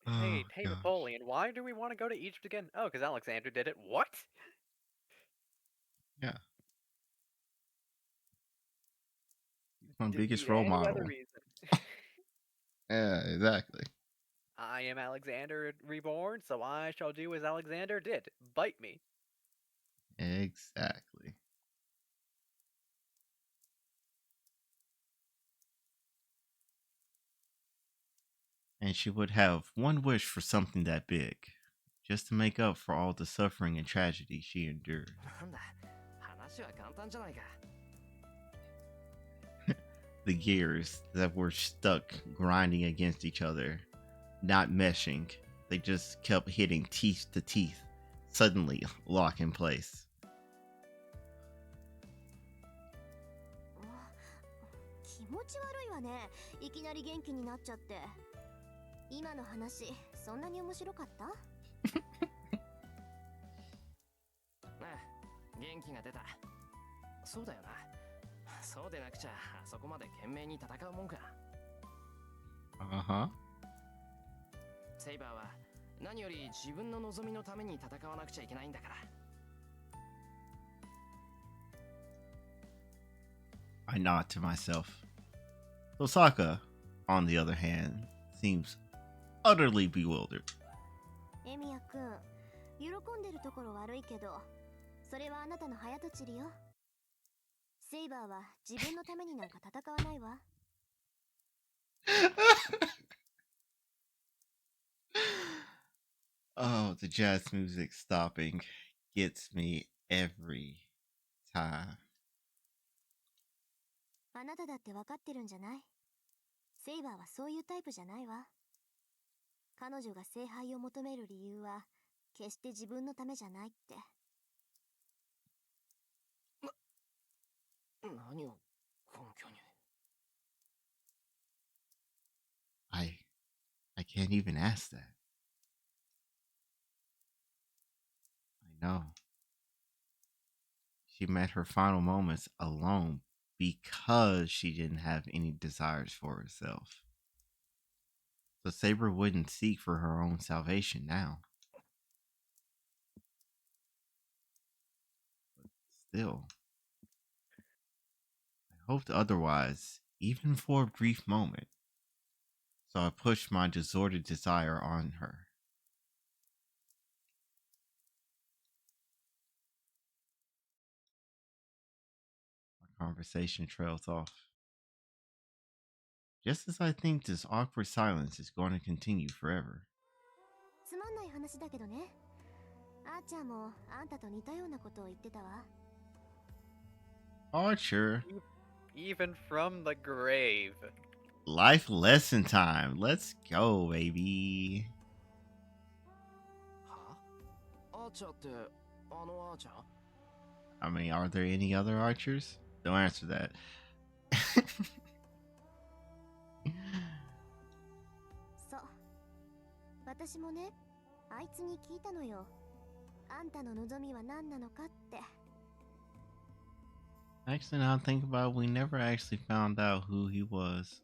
Hey, Oh hey, gosh. Napoleon, why do we want to go to Egypt again? Oh, because Alexander did it. What? Yeah. He's my Didn't biggest need role any other model. reason. Yeah, exactly. I am Alexander reborn, so I shall do as Alexander did. Bite me. Exactly. And she would have one wish for something that big, just to make up for all the suffering and tragedy she endured. なんだ、話は簡単じゃないか。The gears that were stuck grinding against each other, not meshing, they just kept hitting teeth to teeth, suddenly lock in place. 気持ち悪いわね。いきなり元気になっちゃって。今の話、そんなに面白かった？ああ、元気が出た。そうだよな。そうでなくちゃ、あそこまで懸命に戦うもんか。Uh-huh. セイバーは何より自分の望みのために戦わなくちゃいけないんだから。I nod to myself. Osaka, on the other hand, seems utterly bewildered. エミヤくん、喜んでるところ悪いけど、それはあなたの早とちりよ。セイバーは自分のためになんか戦わないわ。Oh, the jazz music stopping gets me every time. あなただって分かってるんじゃない？セイバーはそういうタイプじゃないわ。彼女が聖杯を求める理由は、決して自分のためじゃないって。何を根拠に。I can't even ask that. I know. She met her final moments alone because she didn't have any desires for herself. So Saber wouldn't seek for her own salvation now. But still, I hoped otherwise, even for a brief moment. So I pushed my disordered desire on her. Our conversation trails off. Just as I think this awkward silence is going to continue forever. つまんない話だけどね。あーちゃんもあんたと似たようなことを言ってたわ。Archer, Even from the grave. life lesson time. Let's go, baby. は？アーチャーってあのアーチャー？ I mean, are there any other archers? Don't answer that. そう。私もね、あいつに聞いたのよ。あんたの望みは何なのかって。Actually, now I think about it, we never actually found out who he was.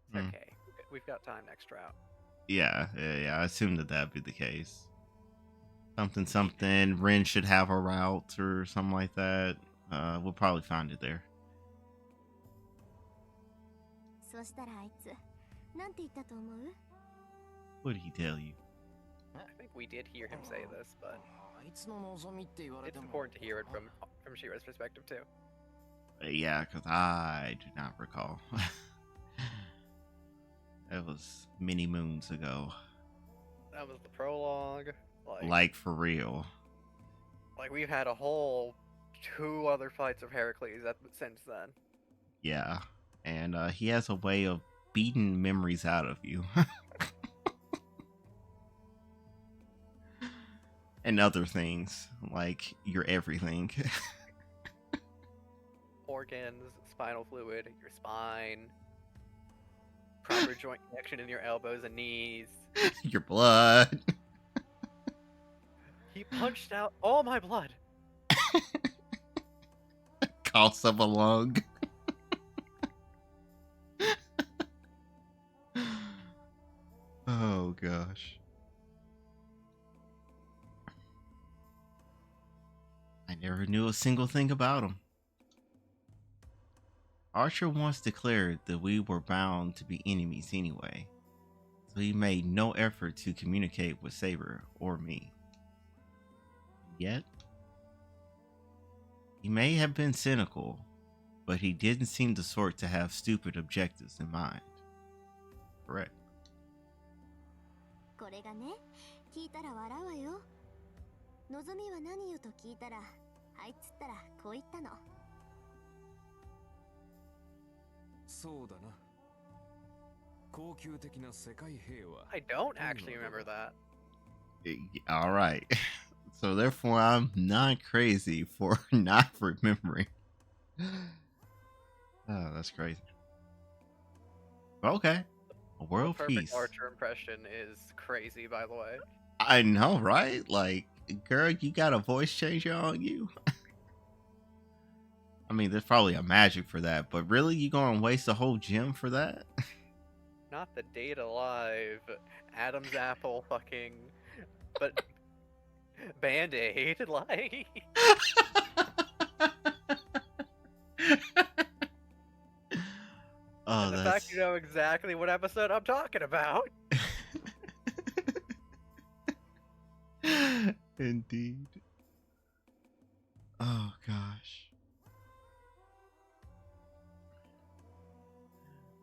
It's Hmm. okay. We've got time next route. Yeah. I assumed that that'd be the case. Something. Ren should have a route or something like that. We'll probably find it there. そしたらあいつ、なんて言ったと思う？ What did he tell you? I think we did hear him say this, but あいつの望みって言われ it's ても。 important to hear it from Shira's perspective too. Yeah, because I do not recall. That was many moons ago. That was the prologue. Like for real. Like we've had a whole 2 other fights of Heracles since then. Yeah. And he has a way of beating memories out of you. And other things, like your everything. Organs, spinal fluid, your spine, proper joint connection in your elbows and knees. Your blood. He punched out all my blood. Cost of a lung. Oh gosh. I never knew a single thing about him. Archer once declared that we were bound to be enemies anyway, so he made no effort to communicate with Saber or me. Yet, he may have been cynical, but he didn't seem the sort to have stupid objectives in mind. Correct. これがね、聞いたら笑うわよ。望みは何よと聞いたら、あいつったらこう言ったの。そうだな。高級的な世界平和。 I don't actually remember that. All right. So therefore, I'm not crazy for not remembering. Oh, that's crazy. Okay. A The world perfect peace. Archer impression is crazy, by the way. I know, right? Like, girl, you got a voice changer on you? I mean, there's probably a magic for that, but really, you gonna waste a whole gem for that? Not the Data Live, Adam's Apple, fucking, but Band-Aid, like. Oh, And the that's fact you know exactly what episode I'm talking about. indeed. Oh gosh.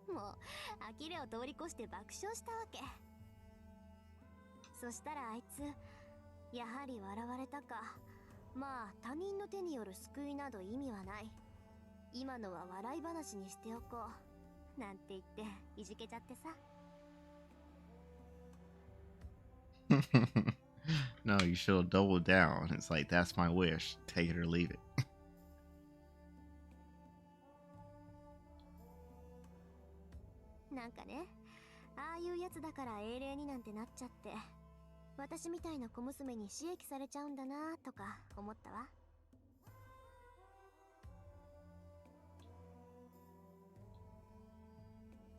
もう呆れを通り越して爆笑したわけ。そしたらあいつ、やはり笑われたか。まあ他人の手による救いなど意味はない。今のは笑い話にしておこう。なんて言っていじけちゃってさ。No, you should double down. It's like, that's my wish. Take it or leave it. なんかね、ああいうやつだから英霊になんてなっちゃって、私みたいな小娘に刺激されちゃうんだなとか思ったわ。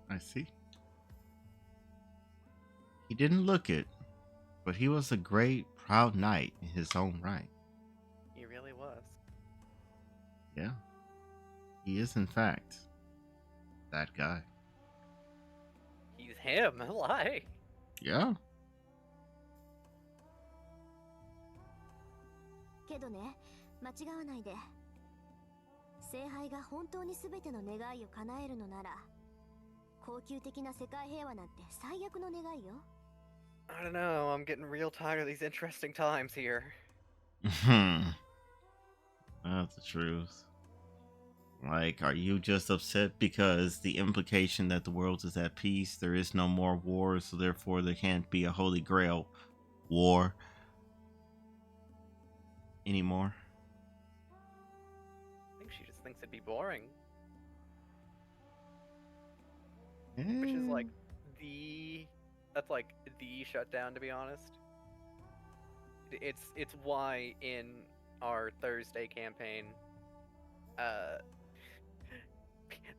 I see. He didn't look it, but he was a great, proud knight in his own right. He really was. Yeah. He is, in fact, that guy. He's him, like. Yeah. けどね、間違わないで。聖杯が本当に全ての願いを叶えるのなら、高級的な世界平和なんて最悪の願いよ。I don't know, I'm getting real tired of these interesting times here. That's the truth. Like, are you just upset because the implication that the world is at peace, there is no more war, so therefore there can't be a Holy Grail war anymore? I think she just thinks it'd be boring. Which is like that's like the shutdown, to be honest. It's why in our Thursday campaign,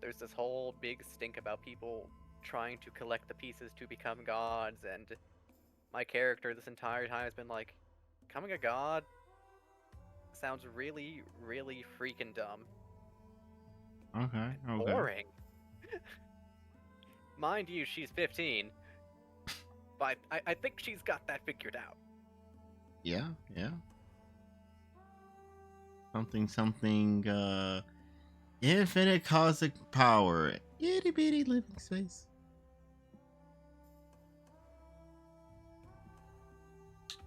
there's this whole big stink about people trying to collect the pieces to become gods, and my character this entire time has been like, becoming a god sounds really, really freaking dumb. Okay. Okay. Boring. Mind you, she's 15, but I think she's got that figured out. Yeah, yeah. Something, infinite cosmic power. Itty bitty living space.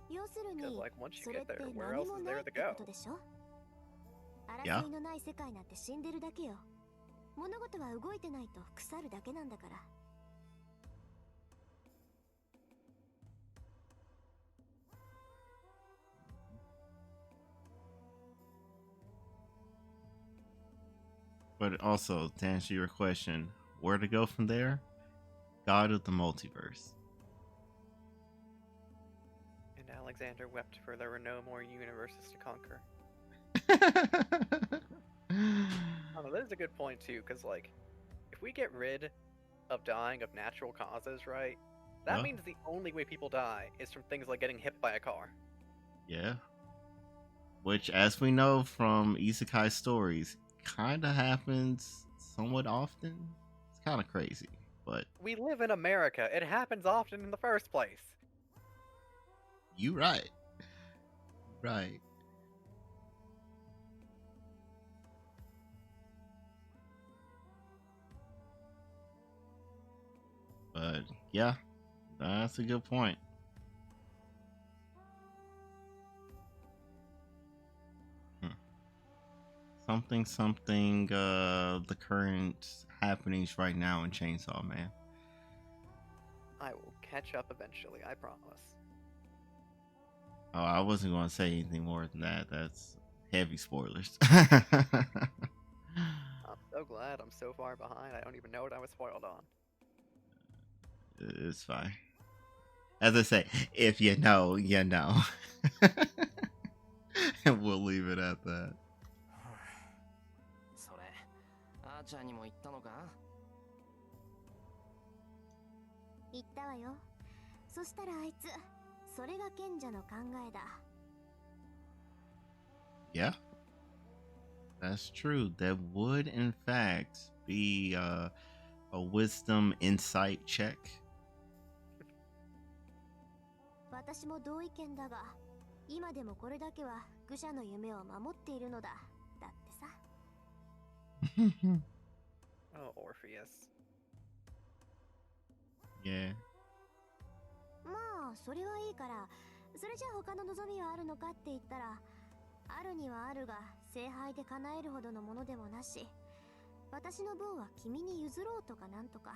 要するに、 Because like once そ you れっ get て there, 何 where else も is ない there っ to てこ go? とでしょ。 Yeah. 争いのない世界なんて死んでるだけよ。物事は動いてないと腐るだけなんだから。But also, to answer your question, where to go from there? God of the multiverse. And Alexander wept for there were no more universes to conquer. Oh, no, that is a good point too, because like, if we get rid of dying of natural causes, right? That Yeah. means the only way people die is from things like getting hit by a car. Yeah. Which, as we know from isekai stories, kind of happens somewhat often. It's kind of crazy, but We live in America. It happens often in the first place. you right. Right. But But yeah, that's a good point. Hmm. Something, the current happenings right now in Chainsaw Man. I will catch up eventually, I promise. Oh, I wasn't going to say anything more than that. That's heavy spoilers. I'm so glad I'm so far behind, I don't even know what I was spoiled on. It's fine. As I say, if you know, you know. And we'll leave it at that. それあーちゃんにも言ったのか？言ったわよ。そしたらあいつ、それが賢者の考えだ。Yeah, that's true. That would, in fact, be a wisdom insight check. 私も同意見だが、今でもこれだけは愚者の夢を守っているのだ。だってさ。Oh, Orpheus. Yeah. まあ、それはいいから、それじゃあ他の望みはあるのかって言ったら、あるにはあるが、聖杯で叶えるほどのものでもなし、私の分は君に譲ろうとかなんとか。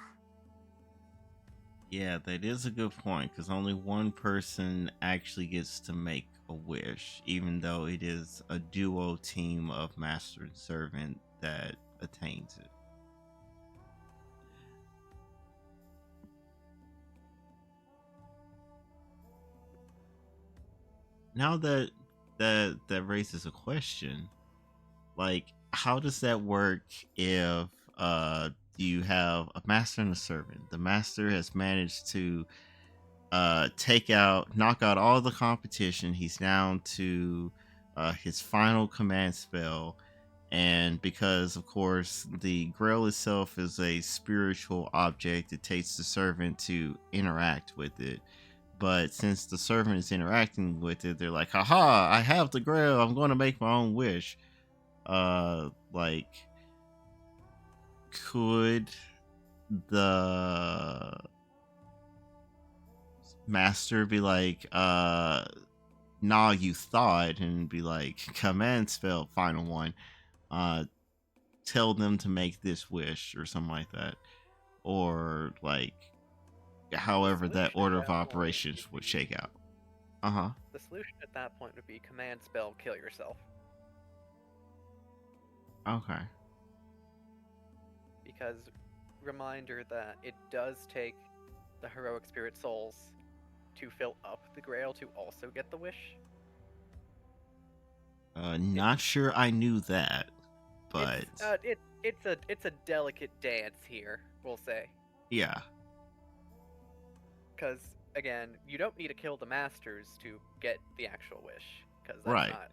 Yeah, that is a good point because only one person actually gets to make a wish, even though it is a duo team of master and servant that attains it. Now that raises a question, like how does that work if you have a master and a servant? The master has managed to knock out all the competition. He's down to his final command spell, and because of course the grail itself is a spiritual object, it takes the servant to interact with it. But since the servant is interacting with it, they're like, haha, I have the grail, I'm going to make my own wish. Like, could the master be like, nah, you thought, and be like, command spell, final one, tell them to make this wish or something like that? Or like, however that solution order at of that point operations would shake out. Uh-huh. The solution at that point would be command spell, kill yourself. Okay. Because, reminder that it does take the heroic spirit souls to fill up the grail to also get the wish. Not sure I knew that, but It's a delicate dance here, we'll say. yeah. Because again, you don't need to kill the masters to get the actual wish. Because that's Right. not.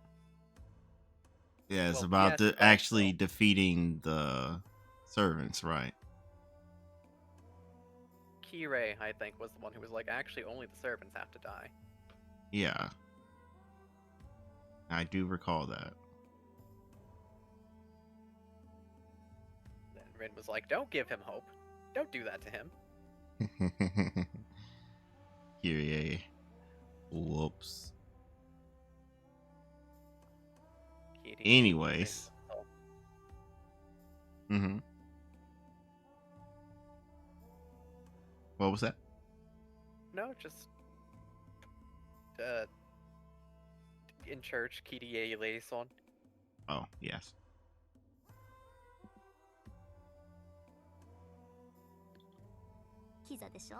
Yeah, it's Well, about yes, but actually also- defeating the servants, right? Kirei, I think, was the one who was like, actually, only the servants have to die. Yeah. I do recall that. Then Rin was like, don't give him hope. Don't do that to him. Kyrie. Whoops. He Anyways. Oh, Mm-hmm. What was that? no, just in church, Kyrie eleison. Oh, yes. キザでしょ？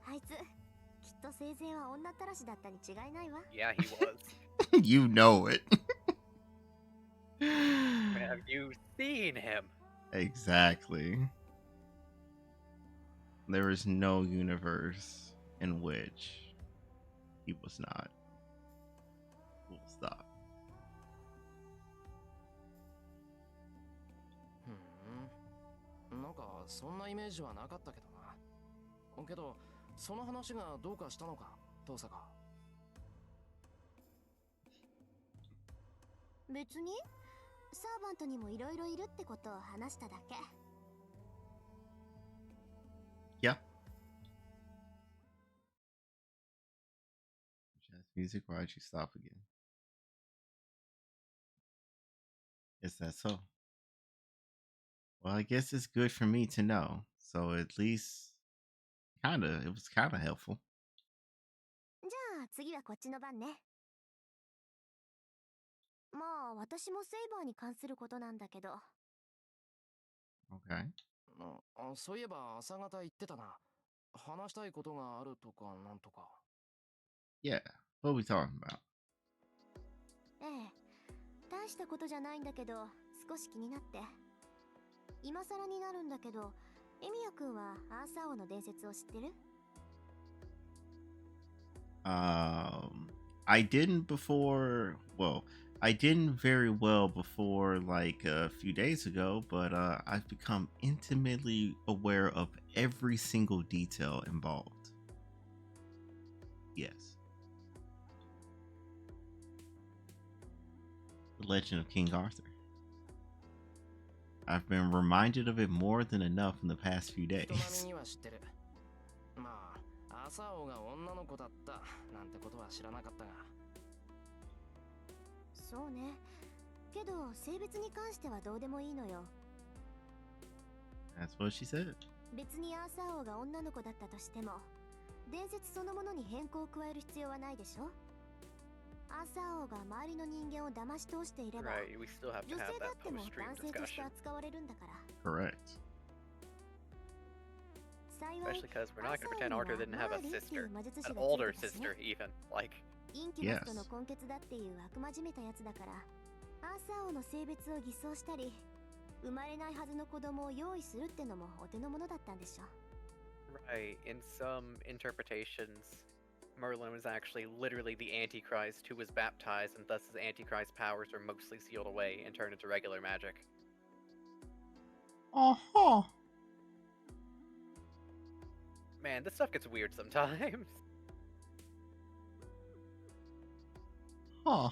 あいつ、きっと生前は女ったらしだったに違いないわ。 Yeah, he was. You know it. Have you seen him? Exactly. There is no universe in which he was not. Full stop. なんかそんなイメージはなかったけどな。けどその話がどうかしたのか、遠坂。別にサーバントにもいろいろいるってことを話しただけ。 Yeah. Music, why'd you stop again? Is that so? Well, I guess it's good for me to know. So at least it was kinda helpful. じゃあ次はこっちの番ね。まあ私もセイバーに関することなんだけど、Okay. そういえば朝方言ってたな。話したいことがあるとかなんとか。Yeah. What are we talking about? ええ、大したことじゃないんだけど少し気になって。今更になるんだけど、エミヤくんはアーサー王の伝説を知ってる？ I didn't before. Well, I didn't very well before, like a few days ago, but I've become intimately aware of every single detail involved. Yes. The Legend of King Arthur. I've been reminded of it more than enough in the past few 人並み days. には知ってる。まあ、アーサー王が女の子だったなんてことは知らなかったが。そうね。けど性別に関してはどうでもいいのよ。That's what she said. 別にアーサー王が女の子だったとしても、伝説そのものに変更を加える必要はないでしょ。アーサー王が周りの人間を騙し通していれば、 Right, we still have 女 to 性 have だ that っても post-stream 男性として discussion. 扱われるんだから。 Correct. 幸い Especially because we're not going to pretend Arthur didn't have a sister. マーリーっていう魔術師 An がつい older てたしね。 sister, even. Like, インキュバスとの根血だっていう悪魔じめたやつだから、アーサー王の性別を偽装したり、生まれないはずの子供を用意するってのもお手の物だったんでしょ。 right, in some interpretations, Merlin was actually literally the Antichrist who was baptized, and thus his Antichrist powers were mostly sealed away and turned into regular magic. Uh-huh. Man, this stuff gets weird sometimes. Huh.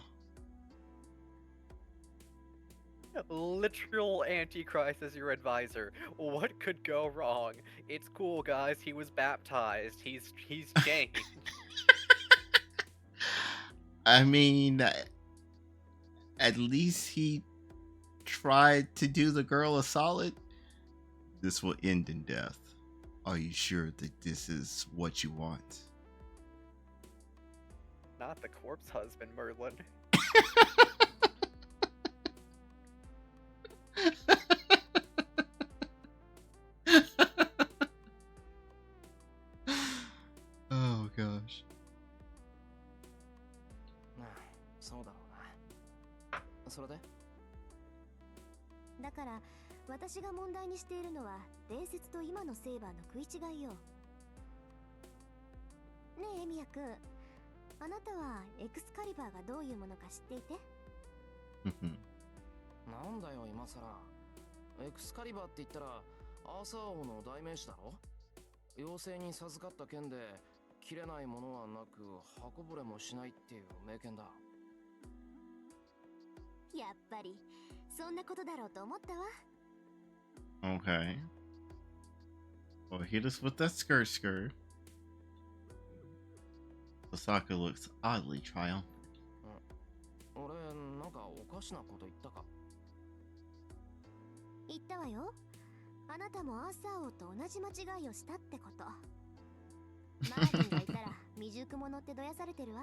Literal Antichrist as your advisor. What could go wrong? It's cool, guys. He was baptized. He's changed. I mean, at least he tried to do the girl a solid. This will end in death. Are you sure that this is what you want? Not the corpse husband, Merlin. Oh gosh. なあ、そうだろうな。それで？だから私が問題にしているのは伝説と今のセイバーの食い違いよ。ねえエミヤくん、あなたはエクスカリバーがどういうものか知っていて？なんだよ今さら。エクスカリバーって言ったらアーサー王の代名詞だろ。妖精に授かった剣で切れないものはなく刃こぼれもしないっていう名剣だ。やっぱりそんなことだろうと思ったわ。 Okay. Well, hit us with that skirt. Osaka looks oddly triumphant. 俺なんかおかしなこと言ったか？言ったわよ。あなたもアーサー王と同じ間違いをしたってこと。マーティンがいたら未熟者ってどやされてるわ。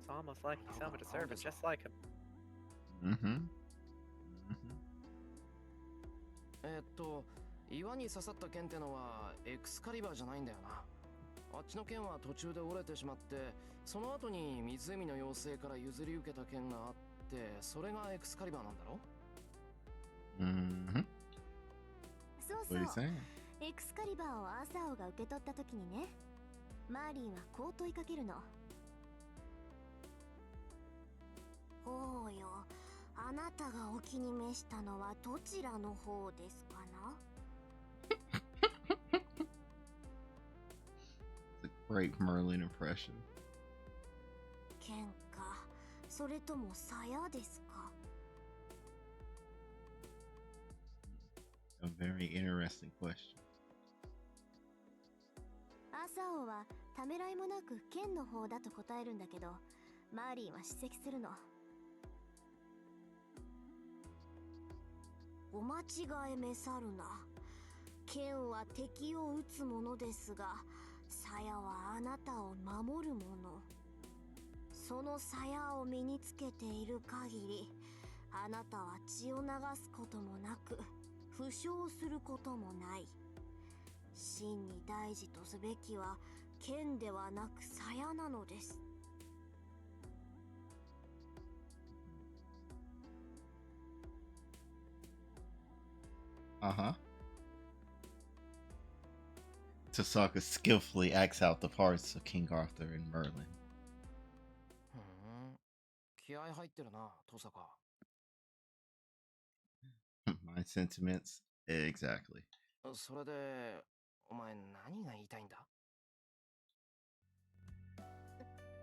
It's almost like he summoned a servant just like him. Mm-hmm. 岩に刺さった剣ってのはエクスカリバーじゃないんだよな。あっちの剣は途中で折れてしまって、その後に湖の妖精から譲り受けた剣があって、それがエクスカリバーなんだろ？ Mm-hmm. そうそ What are う you。saying? エクスカリバーをアーサー王が受け取った時にね、マーリンはこう問いかけるの。ほうよ、あなたがお気に召したのはどちらの方ですかな？ The great Merlin impression. 剣か、それとも鞘ですか？ A very interesting question. アーサー王はためらいもなく剣の方だと答えるんだけど、マーリンは指摘するの。お間違えめさるな。剣は敵を撃つものですが、鞘はあなたを守るもの。その鞘を身につけている限り、あなたは血を流すこともなく、負傷することもない。真に大事とすべきは剣ではなく鞘なのです。Uh-huh. Tosaka skillfully acts out the parts of King Arthur and Merlin. 気合入ってるな、トサカ。My sentiments? Exactly. それで、お前何が言いたいんだ？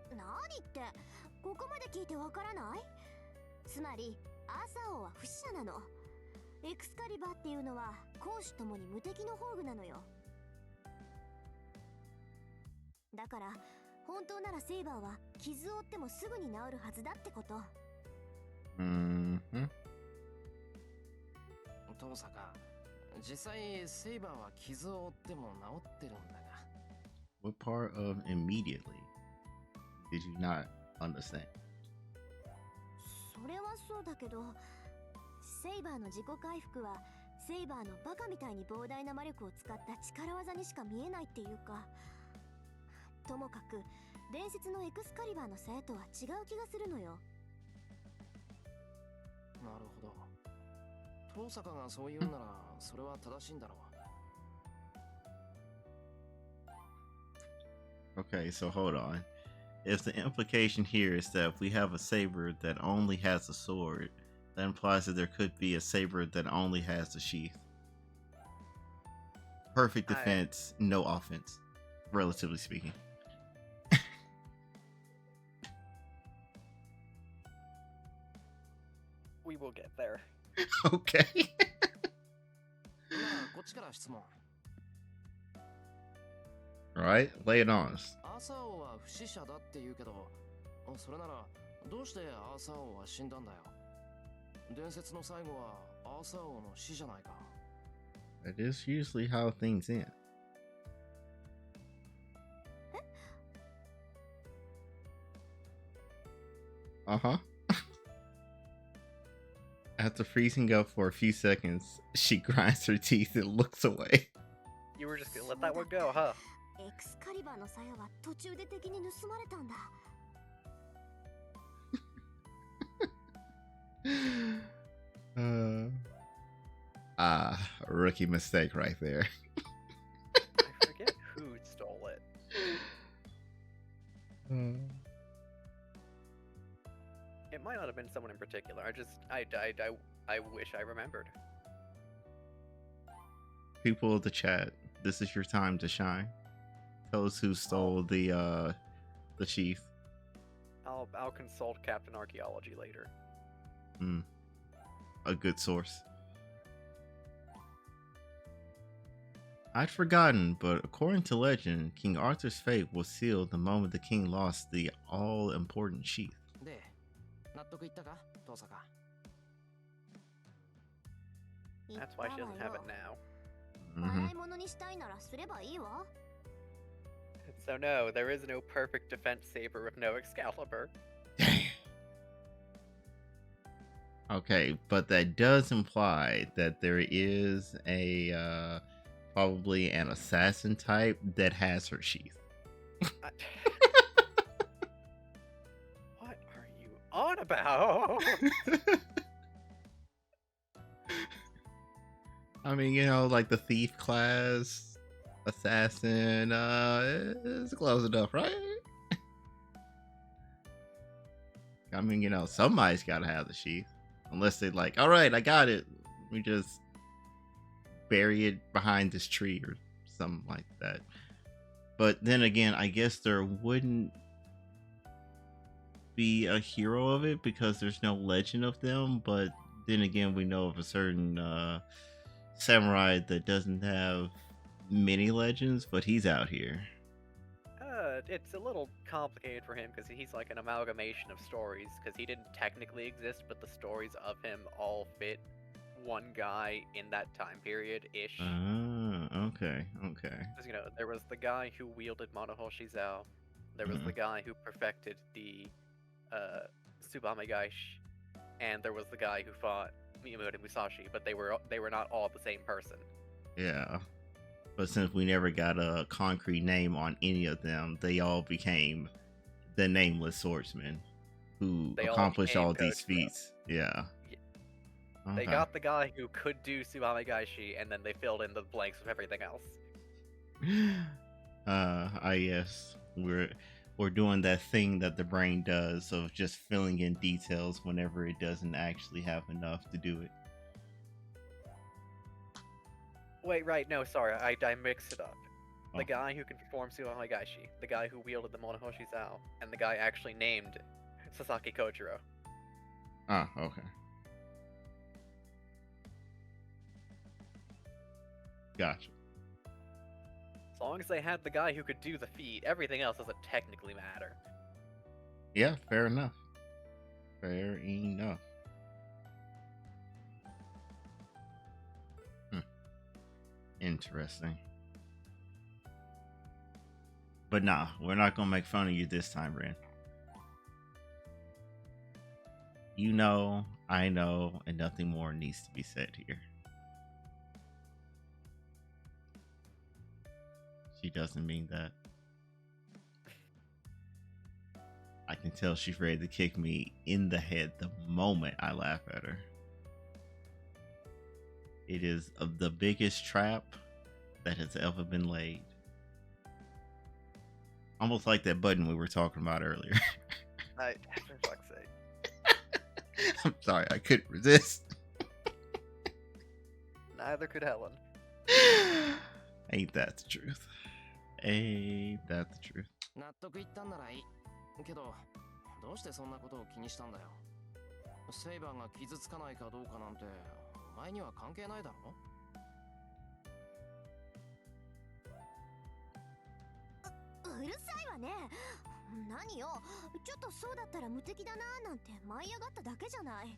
何って、ここまで聞いてわからない？つまり、アーサー王は不死者なの。エクスカリバーっていうのは攻守ともに無敵の宝具なのよ。だから本当ならセイバーは傷を負ってもすぐに治るはずだってこと。トサカ、実際セイバーは傷を負っても治ってるんだが。What part of immediately did you not understand? それはそうだけど、セイバーの自己回復はセイバーのバカみたいに膨大な魔力を使った力技にしか見えないっていうか、ともかく伝説のエクスカリバーの鞘とは違う気がするのよ。なるほど。トサカがそう言うならそれは正しいんだろう。Okay, so hold on. If the implication here is that if we have a saber that only has a sword, that implies that there could be a saber that only has a sheath. Perfect defense, no offense, relatively speaking. We will get there. Okay. こっちから質問。Alright, lay it on us. アーサー王は不死者だって言うけど、それならどうしてアーサー王は死んだんだよ。伝説の最後はアーサー王の死じゃないか。That is usually how things end. Uh-huh. After freezing up for a few seconds, she grinds her teeth and looks away. You were just gonna let that one go, huh? エクスカリバーの鞘は途中で敵に盗まれたんだ。Rookie mistake right there. I forget who stole it. It might not have been someone in particular. I wish I remembered. People of the chat, this is your time to shine. Tell us who stole the chief. I'll consult Captain Archaeology later. A good source. I'd forgotten, but according to legend, King Arthur's fate was sealed the moment the king lost the all-important sheath. で、納得いったか、トサカ。That's why she doesn't have it now. 笑い物にしたいならすればいいわ。So no, there is no perfect defense saber with no Excalibur. Okay, but that does imply that there is a probably an assassin type that has her sheath. What are you on about? I mean, you know, like the thief class, assassin, it's close enough, right? I mean, you know, somebody's gotta have the sheath. Unless they're like, all right, I got it. We just bury it behind this tree or something like that. But then again, I guess there wouldn't be a hero of it because there's no legend of them. But then again, we know of a certain samurai that doesn't have many legends, but he's out here. it's a little complicated for him because he's like an amalgamation of stories because he didn't technically exist, but the stories of him all fit one guy in that time period ish. Okay, okay. Because there was the guy who wielded Monohoshi Zao, there was the guy who perfected the Tsubame Gaishi, and there was the guy who fought Miyamoto Musashi, but they were not all the same person. Yeah. But since we never got a concrete name on any of them, they all became the nameless swordsmen who They all accomplished became all these Kojiro. feats. Yeah. They Okay. got the guy who could do Tsubame Gaishi, and then they filled in the blanks with everything else. Yes, we're doing that thing that the brain does of just filling in details whenever it doesn't actually have enough to do it. Wait, right, no, sorry, I mixed it up. Oh. The guy who can perform Tsubame Gaishi, the guy who wielded the Monohoshi Zao, and the guy actually named Sasaki Kojiro. Ah, okay. Gotcha. As long as they had the guy who could do the feat, everything else doesn't technically matter. Yeah, fair enough. Fair enough. Interesting. But nah, we're not gonna make fun of you this time, Ren. You know, I know, and nothing more needs to be said here. She doesn't mean that. I can tell she's ready to kick me in the head the moment I laugh at her. It is the biggest trap that has ever been laid. Almost like that button we were talking about earlier. For fuck's sake. I'm sorry, I couldn't resist. Neither could Helen. Ain't that the truth? Ain't that the truth? 納得いったんならいいけどどうしてそんなことを気にしたんだよセイバーが傷つかないかどうかなんてお前には関係ないだろうるさいわね何よちょっとそうだったら無敵だななんて舞い上がっただけじゃない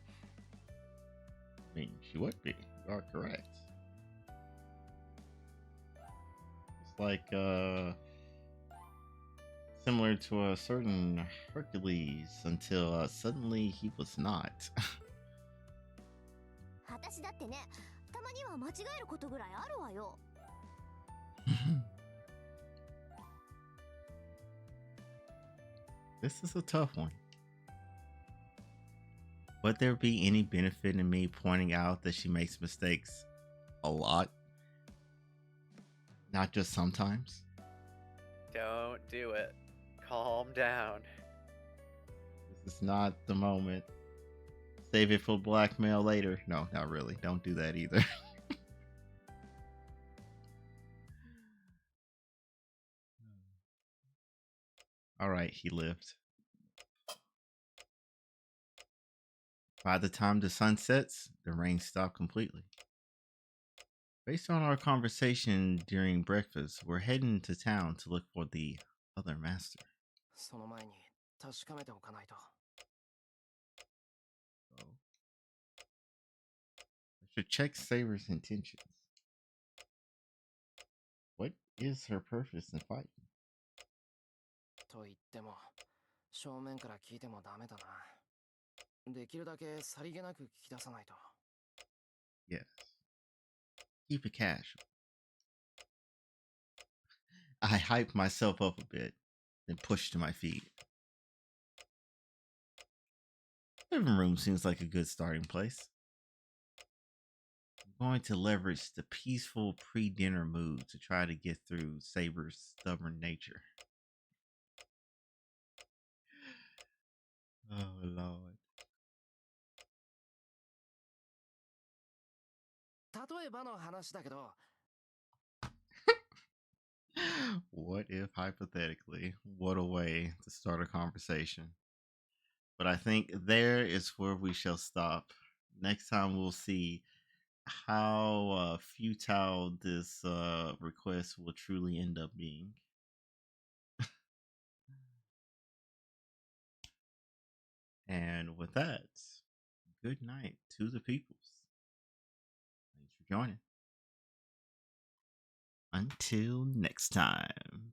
I mean, she would be. You are correct. It's like, similar to a certain Hercules until suddenly he was not. 私だってねたまには間違えることぐらいあるわよ This is a tough one. Would there be any benefit in me pointing out that she makes mistakes a lot? Not just sometimes? Don't do it. Calm down. This is not the moment. Save it for blackmail later. No, not really. Don't do that either. All right, he lived. By the time the sun sets, the rain stopped completely. Based on our conversation during breakfast, we're heading to town to look for the other master. その前に確かめておかないと So, I should check Saber's intentions. What is her purpose in fighting? と言っても正面から聞いてもダメだなできるだけさりげなく聞き出さないと Yes. Keep it casual. I hyped myself up a bit, then pushed to my feet. Living room seems like a good starting place. I'm going to leverage the peaceful pre-dinner mood to try to get through Saber's stubborn nature. Oh, Lord. 例えばの話だけど What if, hypothetically, what a way to start a conversation. But I think there is where we shall stop. Next time we'll see how futile this request will truly end up being. And with that, good night to the peoples. Thanks for joining. Until next time.